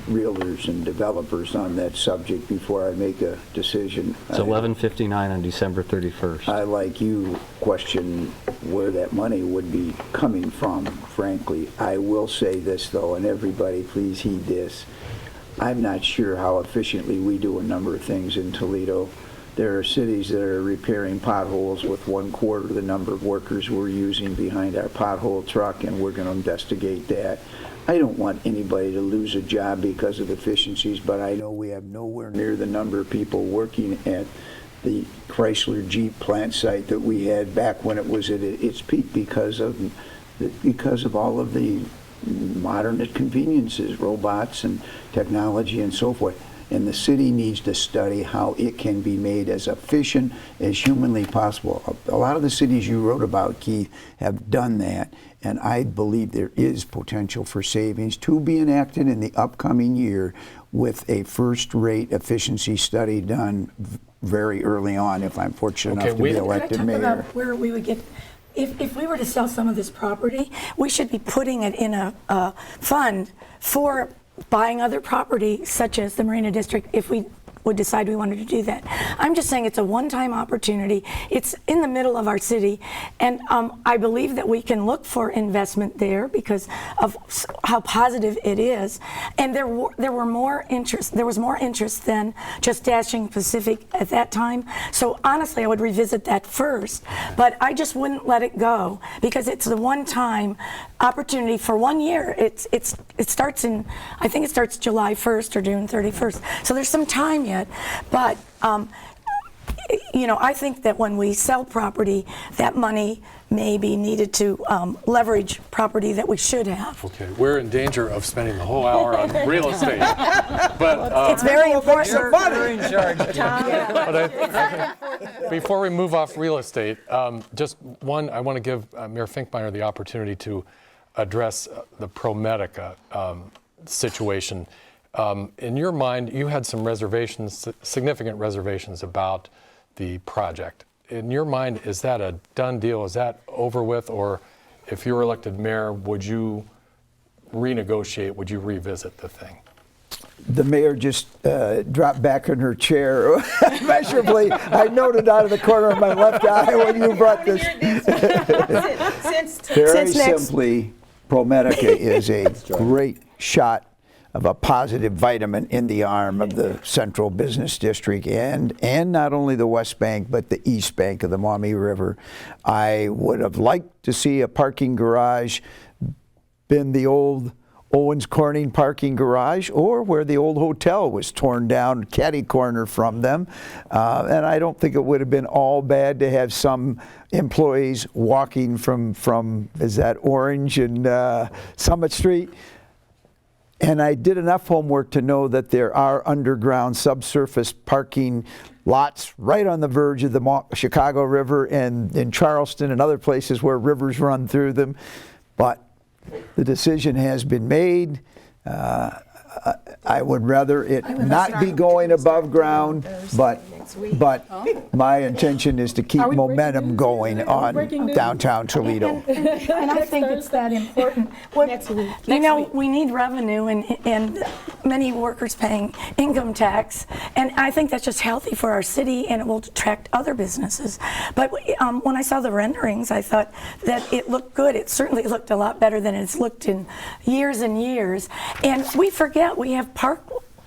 realtors and developers on that subject before I make a decision. It's 11:59 on December 31st. I, like you, question where that money would be coming from, frankly. I will say this, though, and everybody please heed this. I'm not sure how efficiently we do a number of things in Toledo. There are cities that are repairing potholes with 1/4 the number of workers we're using behind our pothole truck, and we're going to investigate that. I don't want anybody to lose a job because of efficiencies, but I know we have nowhere near the number of people working at the Chrysler Jeep plant site that we had back when it was at its peak because of all of the modern conveniences, robots and technology and so forth. And the city needs to study how it can be made as efficient as humanly possible. A lot of the cities you wrote about, Keith, have done that, and I believe there is potential for savings to be enacted in the upcoming year with a first-rate efficiency study done very early on, if I'm fortunate enough to be elected mayor. Can I talk about where we would get, if we were to sell some of this property, we should be putting it in a fund for buying other property, such as the Marina District, if we would decide we wanted to do that. I'm just saying it's a one-time opportunity. It's in the middle of our city, and I believe that we can look for investment there because of how positive it is. And there was more interest than just Dashing Pacific at that time. So honestly, I would revisit that first, but I just wouldn't let it go because it's the one-time opportunity for 1 year. It starts in, I think it starts July 1st or June 31st. So there's some time yet. it. But you know, I think that when we sell property, that money may be needed to leverage property that we should have. Okay, we're in danger of spending the whole hour on real estate. But it's very important. Before we move off real estate, just one, I want to give Mayor Finkbeiner the opportunity to address the ProMedica situation. In your mind, you had some reservations, significant reservations about the project. In your mind, is that a done deal? Is that over with? Or if you were elected mayor, would you renegotiate? Would you revisit the thing? The mayor just dropped back in her chair immeasurably. I noted out of the corner of my left eye when you brought this. Very simply, ProMedica is a great shot of a positive vitamin in the arm of the Central Business District and not only the West Bank but the East Bank of the Maumee River. I would have liked to see a parking garage been the old Owens Corning parking garage, or where the old hotel was torn down, catty corner from them. And I don't think it would have been all bad to have some employees walking from is that Orange and Summit Street? And I did enough homework to know that there are underground subsurface parking lots right on the verge of the Chicago River and in Charleston and other places where rivers run through them. But the decision has been made. I would rather it not be going above ground, but my intention is to keep momentum going on downtown Toledo. And I think it's that important. You know, we need revenue and many workers paying income tax, and I think that's just healthy for our city and it will attract other businesses. But when I saw the renderings, I thought that it looked good. It certainly looked a lot better than it's looked in years and years. And we forget we have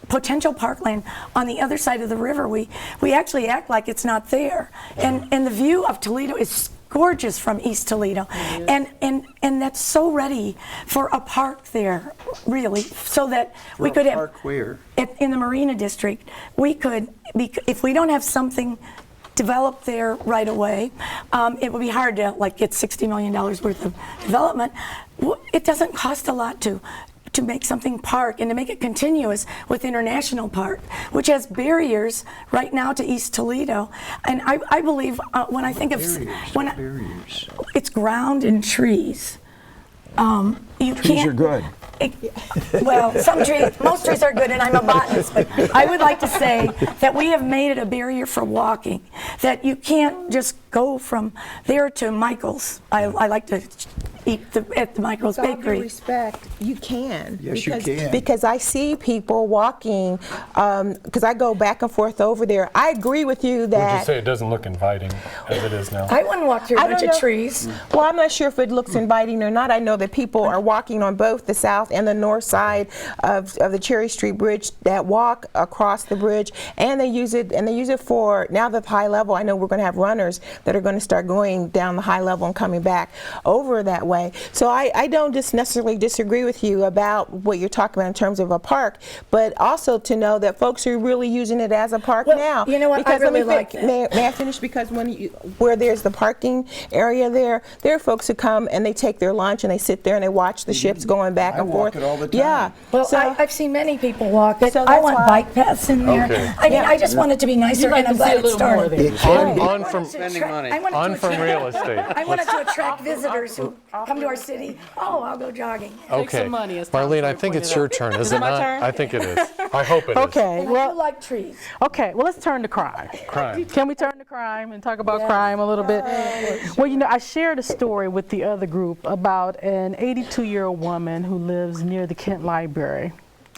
potential parkland on the other side of the river. We actually act like it's not there. And the view of Toledo is gorgeous from East Toledo. And that's so ready for a park there, really, so that we could have park where? In the Marina District, we could, if we don't have something developed there right away, it would be hard to get $60 million worth of development. It doesn't cost a lot to make something park and to make it continuous with International Park, which has barriers right now to East Toledo. And I believe when I think of barriers. It's ground and trees. Trees are good. Well, most trees are good, and I'm a botanist, but I would like to say that we have made it a barrier for walking, that you can't just go from there to Michael's. I like to eat at the Michael's Bakery. With all due respect, you can. Yes, you can. Because I see people walking, because I go back and forth over there. I agree with you that... Would you say it doesn't look inviting as it is now? I wouldn't walk through a bunch of trees. Well, I'm not sure if it looks inviting or not. I know that people are walking on both the south and the north side of the Cherry Street Bridge that walk across the bridge, and they use it for, now the high level, I know we're going to have runners that are going to start going down the high level and coming back over that way. So I don't just necessarily disagree with you about what you're talking about in terms of a park, but also to know that folks are really using it as a park now. You know what, because I really like it. May I finish? Because where there's the parking area there are folks who come and they take their lunch and they sit there and they watch the ships going back and forth. I walk it all the time. Yeah. Well, so, I've seen many people walk it. So I that's want why- bike paths in there. Okay. I mean, I just want it to be nicer, and I'm glad it started. On from real estate. I want it to attract visitors who come to our city. Oh, I'll go jogging. Okay, Marlene, I think it's your turn, is it my not? turn? I think it is. I hope it is. Okay, And I well, do like trees. okay, well, let's turn to crime. Crime. Can we turn to crime and talk about crime a little bit? Well, you know, I shared a story with the other group about an 82-year-old woman who lives near the Kent Library,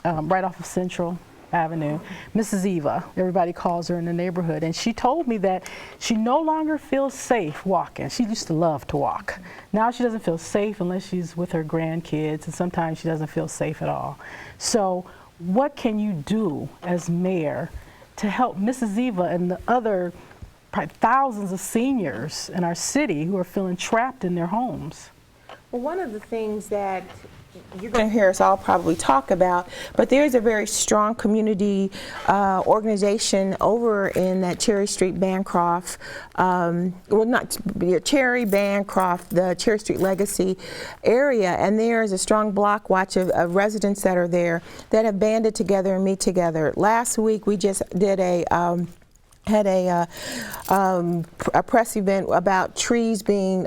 right off of Central Avenue. Mrs. Eva, everybody calls her in the neighborhood, and she told me that she no longer feels safe walking. She used to love to walk. Now she doesn't feel safe unless she's with her grandkids, and sometimes she doesn't feel safe at all. So what can you do as mayor to help Mrs. Eva and the other probably thousands of seniors in our city who are feeling trapped in their homes? Well, one of the things that you're going to hear us all probably talk about, but there's a very strong community organization over in that Cherry Street, Bancroft, well, not Cherry, Bancroft, the Cherry Street Legacy area, and there is a strong block watch of residents that are there that have banded together and meet together. Last week we just did had a press event about trees being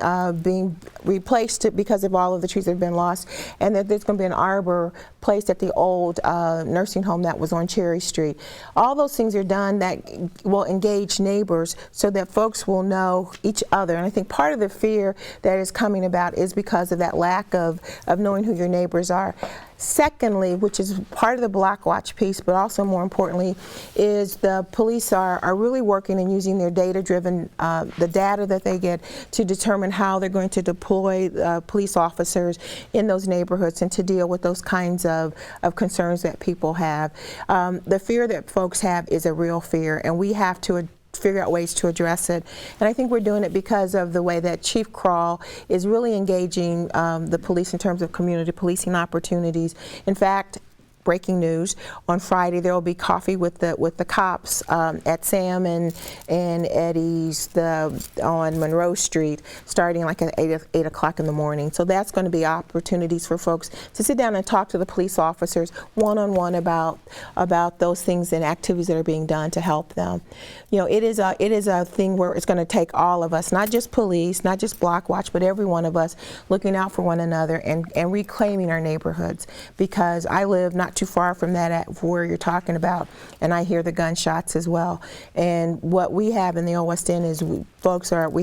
replaced because of all of the trees that have been lost, and that there's going to be an arbor placed at the old nursing home that was on Cherry Street. All those things are done that will engage neighbors so that folks will know each other. And I think part of the fear that is coming about is because of that lack of knowing who your neighbors are. Secondly, which is part of the block watch piece, but also more importantly, is the police are really working and using their data-driven, the data that they get to determine how they're going to deploy police officers in those neighborhoods and to deal with those kinds of concerns that people have. The fear that folks have is a real fear, and we have to figure out ways to address it. And I think we're doing it because of the way that Chief Crawl is really engaging the police in terms of community policing opportunities. In fact, breaking news, on Friday there will be coffee with the cops at Sam and Eddie's on Monroe Street, starting like at 8 o'clock in the morning. So that's going to be opportunities for folks to sit down and talk to the police officers one-on-one about those things and activities that are being done to help them. You know, it is a thing where it's going to take all of us, not just police, not just block watch, but every one of us looking out for one another and reclaiming our neighborhoods, because I live not too far from where you're talking about, and I hear the gunshots as well. And what we have in the Old West End is we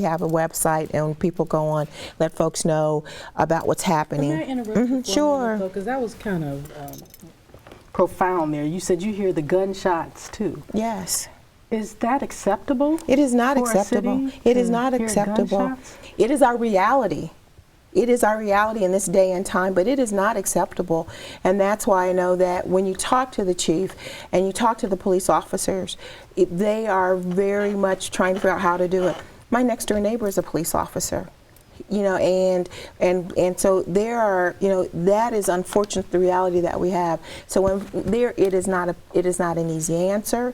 have a website, and people go on, let folks know about what's happening. Can I interrupt you for a minute, Sure. because that was kind of profound there. You said you hear the gunshots too. Yes. Is that acceptable? It is not for a acceptable. city It is to not hear acceptable. gunshots? It is our reality. It is our reality in this day and time, but it is not acceptable. And that's why I know that when you talk to the chief and you talk to the police officers, they are very much trying to figure out how to do it. My next door neighbor is a police officer. You know, and so there are, you know, that is unfortunately the reality that we have. So when it is not an easy answer.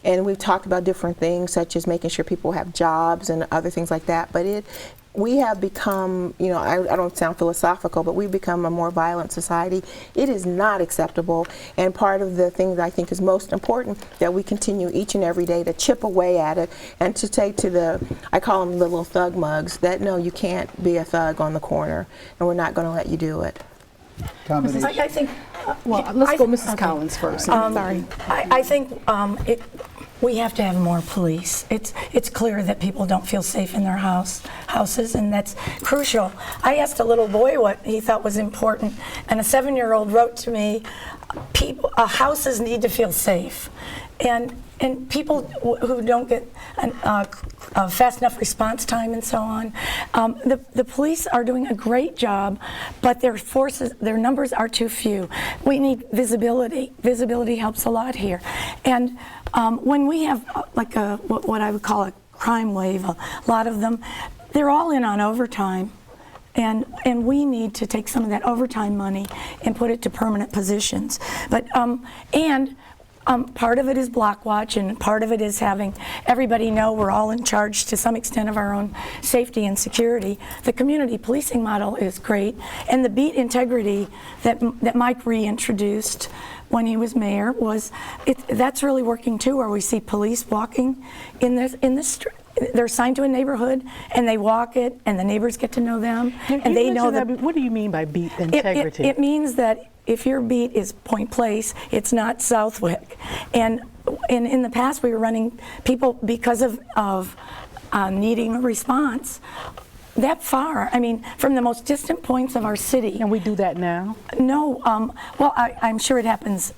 And we've talked about different things, such as making sure people have jobs and other things like that. But we have become, you know, I don't sound philosophical, but we've become a more violent society. It is not acceptable. And part of the thing that I think is most important, that we continue each and every day to chip away at it and to say to I call them the little thug mugs, that no, you can't be a thug on the corner, and we're not going to let you do it. I think. Well, let's go Mrs. Collins first. Sorry. I think we have to have more police. It's clear that people don't feel safe in their houses, and that's crucial. I asked a little boy what he thought was important, and a 7-year-old wrote to me, houses need to feel safe. And people who don't get fast enough response time and so on, the police are doing a great job, but their numbers are too few. We need visibility. Visibility helps a lot here. And when we have like what I would call a crime wave, a lot of them, they're all in on overtime. And we need to take some of that overtime money and put it to permanent positions. But part of it is block watch, and part of it is having everybody know we're all in charge to some extent of our own safety and security. The community policing model is great, and the beat integrity that Mike reintroduced when he was mayor that's really working too, where we see police walking in the street. They're assigned to a neighborhood, and they walk it, and the neighbors get to know them, and they know that. What do you mean by beat integrity? It means that if your beat is Point Place, it's not Southwick. And in the past, we were running people because of needing a response that far. I mean, from the most distant points of our city. And we do that now? No. Well, I'm sure it happens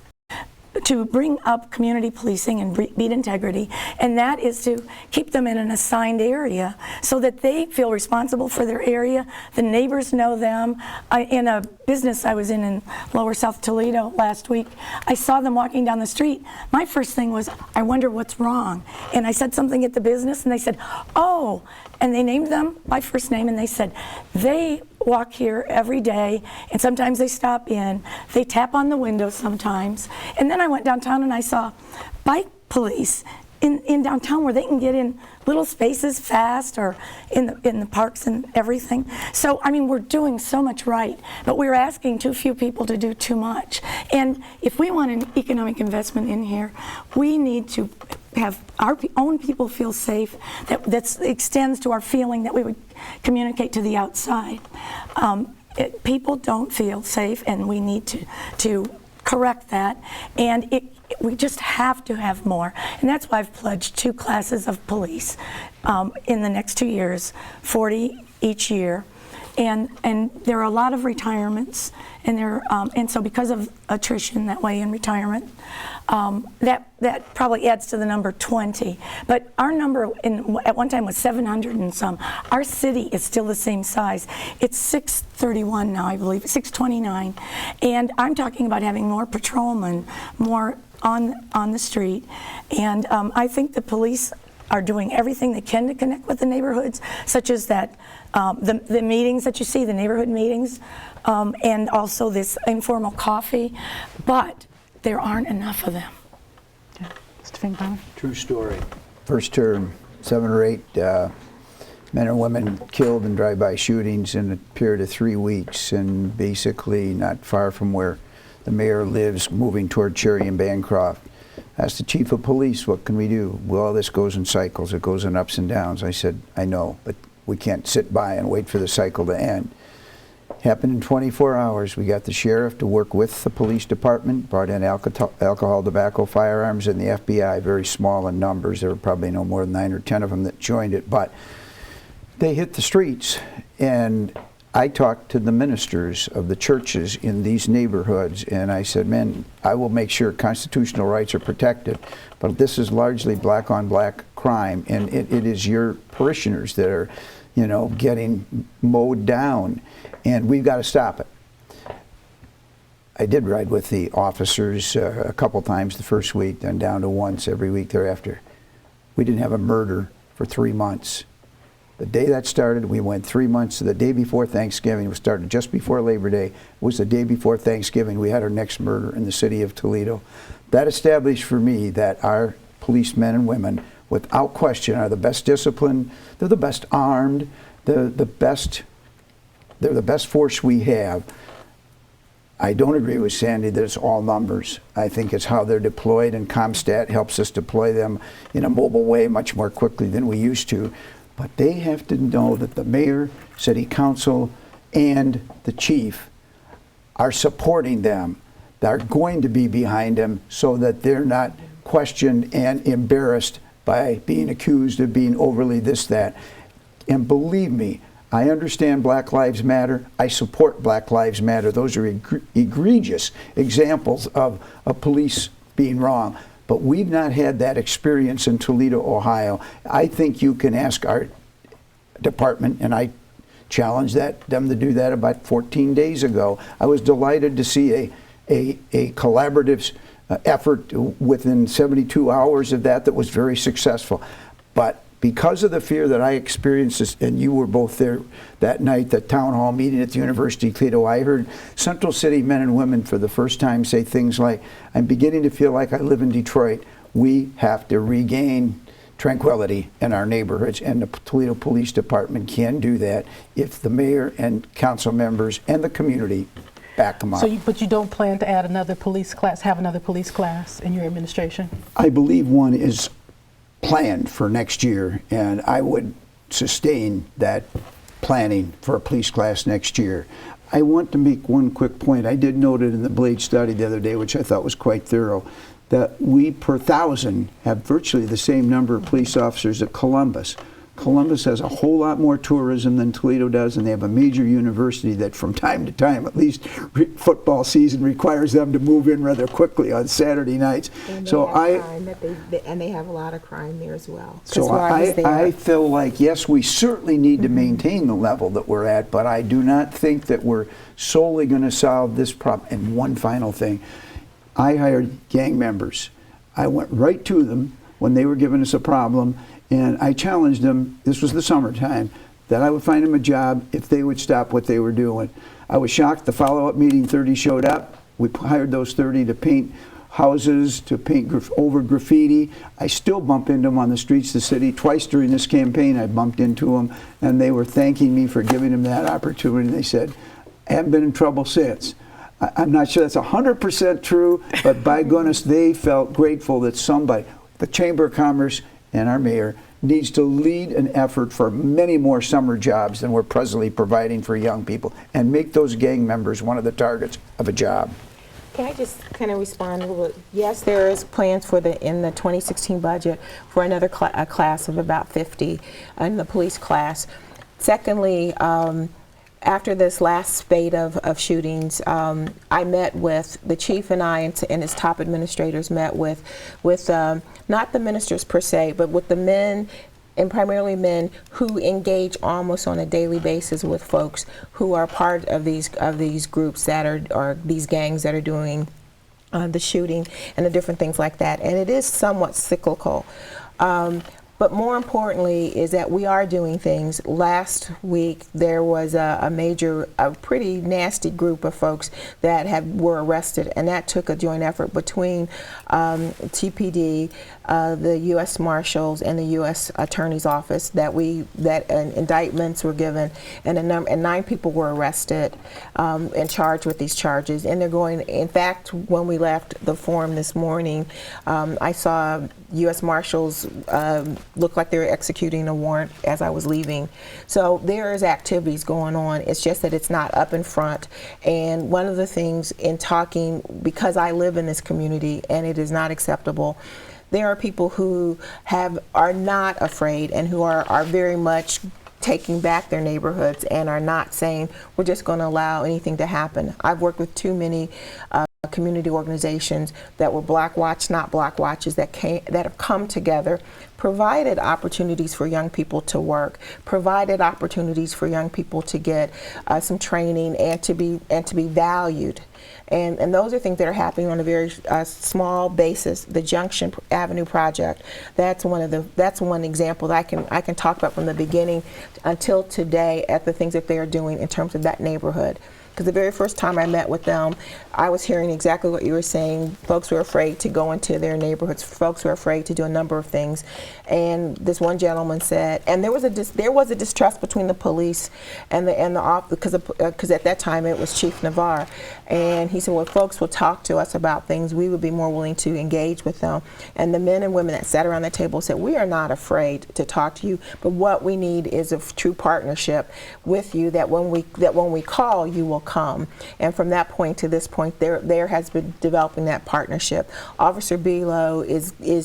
to bring up community policing and beat integrity, and that is to keep them in an assigned area so that they feel responsible for their area. The neighbors know them. In a business I was in Lower South Toledo last week, I saw them walking down the street. My first thing was, I wonder what's wrong. And I said something at the business, and they said, oh, and they named them by first name, and they said, they walk here every day, and sometimes they stop in. They tap on the windows sometimes. And then I went downtown and I saw bike police in downtown where they can get in little spaces fast, or in the parks and everything. So, I mean, we're doing so much right, but we're asking too few people to do too much. And if we want an economic investment in here, we need to have our own people feel safe. That extends to our feeling that we would communicate to the outside. People don't feel safe, and we need to correct that. And we just have to have more. And that's why I've pledged 2 classes of police in the next 2 years, 40 each year. And there are a lot of retirements, and so because of attrition that way in retirement, that probably adds to the number 20. But our number at one time was 700 and some. Our city is still the same size. It's 631 now, I believe, 629. And I'm talking about having more patrolmen, more on the street. And I think the police are doing everything they can to connect with the neighborhoods, such as that the meetings that you see, the neighborhood meetings, and also this informal coffee, but there aren't enough of them. Okay. Mr. Finkbeiner? True story. First term, 7 or 8 men and women killed in drive-by shootings in a period of 3 weeks, and basically not far from where the mayor lives, moving toward Cherry and Bancroft. Asked the chief of police, what can we do? Well, this goes in cycles. It goes in ups and downs. I said, I know, but we can't sit by and wait for the cycle to end. Happened in 24 hours. We got the sheriff to work with the police department, brought in alcohol, tobacco, firearms, and the FBI, very small in numbers. There were probably no more than 9 or 10 of them that joined it, but they hit the streets. And I talked to the ministers of the churches in these neighborhoods, and I said, man, I will make sure constitutional rights are protected, but this is largely black on black crime, and it is your parishioners that are, you know, getting mowed down, and we've got to stop it. I did ride with the officers a couple times the first week, then down to once every week thereafter. We didn't have a murder for 3 months. The day that started, we went 3 months to the day before Thanksgiving. We started just before Labor Day. It was the day before Thanksgiving we had our next murder in the city of Toledo. That established for me that our policemen and women, without question, are the best disciplined, they're the best armed, they're the best force we have. I don't agree with Sandy that it's all numbers. I think it's how they're deployed, and ComStat helps us deploy them in a mobile way much more quickly than we used to. But they have to know that the mayor, city council, and the chief are supporting them. They're going to be behind them so that they're not questioned and embarrassed by being accused of being overly this, that. And believe me, I understand Black Lives Matter. I support Black Lives Matter. Those are egregious examples of police being wrong. But we've not had that experience in Toledo, Ohio. I think you can ask our department, and I challenged them to do that about 14 days ago. I was delighted to see a collaborative effort within 72 hours of that was very successful. But because of the fear that I experienced, and you were both there that night, the town hall meeting at the University of Toledo, I heard Central City men and women for the first time say things like, I'm beginning to feel like I live in Detroit. We have to regain tranquility in our neighborhoods, and the Toledo Police Department can do that if the mayor and council members and the community back them up. So but you don't plan to add another police class, have another police class in your administration? I believe one is planned for next year, and I would sustain that planning for a police class next year. I want to make one quick point. I did note it in the Blade study the other day, which I thought was quite thorough, that we per 1,000 have virtually the same number of police officers at Columbus. Columbus has a whole lot more tourism than Toledo does, and they have a major university that from time to time, at least football season, requires them to move in rather quickly on Saturday nights. And so they have a lot of crime there as well. So I feel like, yes, we certainly need to maintain the level that we're at, but I do not think that we're solely going to solve this problem. And one final thing, I hired gang members. I went right to them when they were giving us a problem, and I challenged them, this was the summertime, that I would find them a job if they would stop what they were doing. I was shocked. The follow-up meeting, 30 showed up. We hired those 30 to paint houses, to paint over graffiti. I still bump into them on the streets of the city. Twice during this campaign I bumped into them, and they were thanking me for giving them that opportunity. They said, I haven't been in trouble since. I'm not sure that's 100% true, but by goodness, they felt grateful that somebody, the Chamber of Commerce and our mayor, needs to lead an effort for many more summer jobs than we're presently providing for young people, and make those gang members one of the targets of a job. Can I just kind of respond a little bit? Yes, there is plans for in the 2016 budget for another a class of about 50 in the police class. Secondly, after this last spate of shootings, I met with the chief, and his top administrators met with not the ministers per se, but with the men, and primarily men, who engage almost on a daily basis with folks who are part of these groups that are these gangs that are doing the shooting and the different things like that. And it is somewhat cyclical. But more importantly is that we are doing things. Last week there was a pretty nasty group of folks that were arrested, and that took a joint effort between TPD, the U.S. Marshals, and the U.S. Attorney's Office. That indictments were given, and 9 people were arrested and charged with these charges. And they're going. In fact, when we left the forum this morning, I saw U.S. Marshals looked like they were executing a warrant as I was leaving. So there is activities going on. It's just that it's not up in front. And one of the things in talking, because I live in this community and it is not acceptable, there are people who are not afraid and who are very much taking back their neighborhoods and are not saying we're just going to allow anything to happen. I've worked with too many community organizations that were Black Watch, not Black Watches, that have come together, provided opportunities for young people to work, provided opportunities for young people to get some training and to be valued. And those are things that are happening on a very small basis. The Junction Avenue project, that's one example that I can talk about from the beginning until today at the things that they are doing in terms of that neighborhood. Because the very first time I met with them, I was hearing exactly what you were saying. Folks were afraid to go into their neighborhoods. Folks were afraid to do a number of things. And this one gentleman said, and there was a distrust between the police and the office, because at that time it was Chief Navarre. And he said, well, folks will talk to us about things, we would be more willing to engage with them. And the men and women that sat around the table said, we are not afraid to talk to you, but what we need is a true partnership with you, that when we call, you will come. And from that point to this point, there has been developing that partnership. Officer Bilo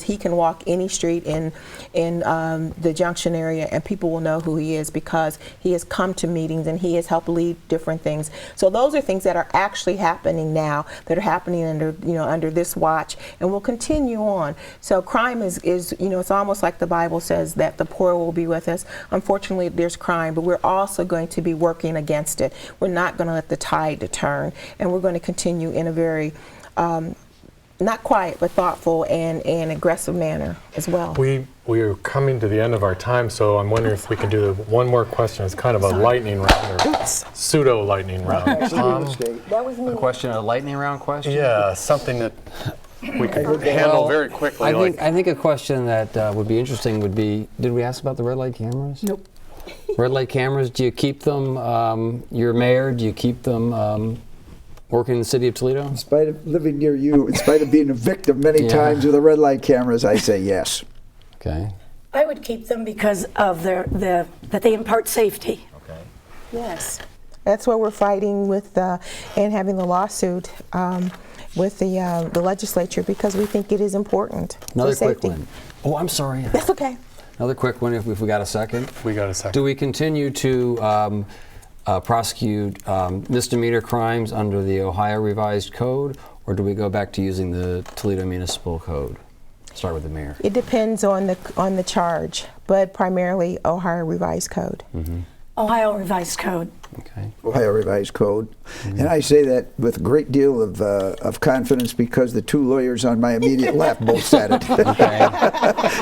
he can walk any street in the Junction area and people will know who he is because he has come to meetings and he has helped lead different things. So those are things that are actually happening now, that are happening under this watch, and will continue on. So crime is it's almost like the Bible says that the poor will be with us. Unfortunately, there's crime, but we're also going to be working against it. We're not going to let the tide turn, and we're going to continue in a very not quiet but thoughtful and aggressive manner as well. We are coming to the end of our time, so I'm wondering if we can do one more question. It's kind of a lightning round or pseudo lightning round. That was me. A question, a lightning round question? Yeah, something that we could handle very quickly. I think a question that would be interesting would be, did we ask about the red light cameras? Nope. Red light cameras, do you keep them, you're mayor, do you keep them working in the city of Toledo? In spite of living near you, in spite of being a victim many times with the red light cameras, I say yes. Okay. I would keep them because of that they impart safety. Okay. Yes. That's what we're fighting with and having the lawsuit with the legislature, because we think it is important. Another for quick safety. one. Oh, I'm sorry. That's okay. Another quick one if we got a second. We got a second. Do we continue to prosecute misdemeanor crimes under the Ohio Revised Code, or do we go back to using the Toledo Municipal Code? Start with the mayor. It depends on the charge, but primarily Ohio Revised Code. Mm-hmm. Ohio Revised Code. Okay. Ohio Revised Code. And I say that with a great deal of confidence because the two lawyers on my immediate left both said it.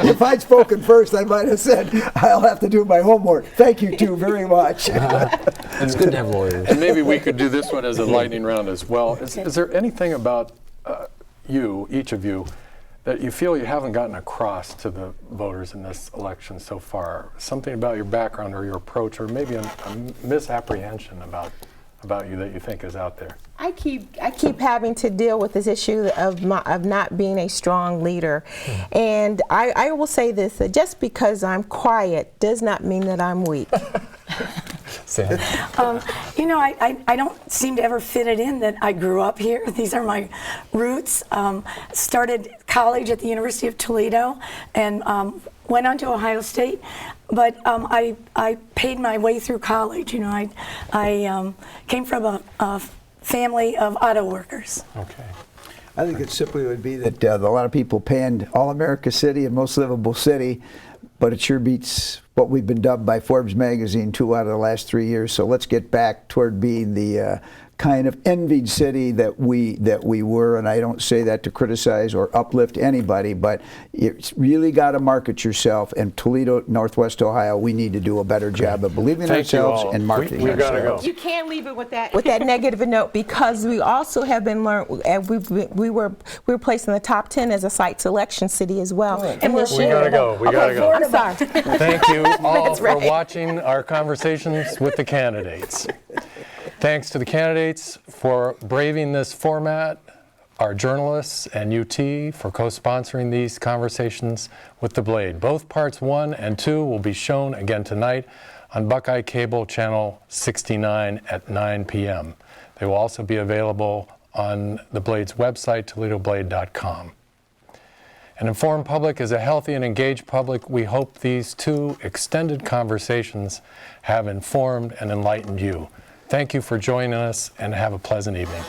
If I'd spoken first, I might have said, I'll have to do my homework. Thank you two very much. It's good to have lawyers. And maybe we could do this one as a lightning round as well. Is there anything about you, each of you, that you feel you haven't gotten across to the voters in this election so far? Something about your background or your approach, or maybe a misapprehension about you that you think is out there? I keep having to deal with this issue of not being a strong leader. And I will say this, that just because I'm quiet does not mean that I'm weak. You know, I don't seem to ever fit it in that I grew up here. These are my roots. Started college at the University of Toledo and went on to Ohio State. But I paid my way through college. You know, I came from a family of auto workers. Okay. I think it simply would be that a lot of people panned All-America City and Most Livable City, but it sure beats what we've been dubbed by Forbes magazine 2 out of the last 3 years. So let's get back toward being the kind of envied city that we were. And I don't say that to criticize or uplift anybody, but it's really got to market yourself. And Toledo, Northwest Ohio, we need to do a better job of believing in ourselves and marketing we gotta ourselves. go. You can't leave it with that negative note, because we also have been learned. We were placed in the top 10 as a site selection city as well. And We gotta go. We gotta go. I'm sorry. Thank you all That's for right. watching our conversations with the candidates. Thanks to the candidates for braving this format, our journalists and UT for co-sponsoring these conversations with the Blade. Both parts 1 and 2 will be shown again tonight on Buckeye Cable Channel 69 at 9 p.m. They will also be available on the Blade's website, toledoblade.com. An informed public is a healthy and engaged public. We hope these 2 extended conversations have informed and enlightened you. Thank you for joining us, and have a pleasant evening.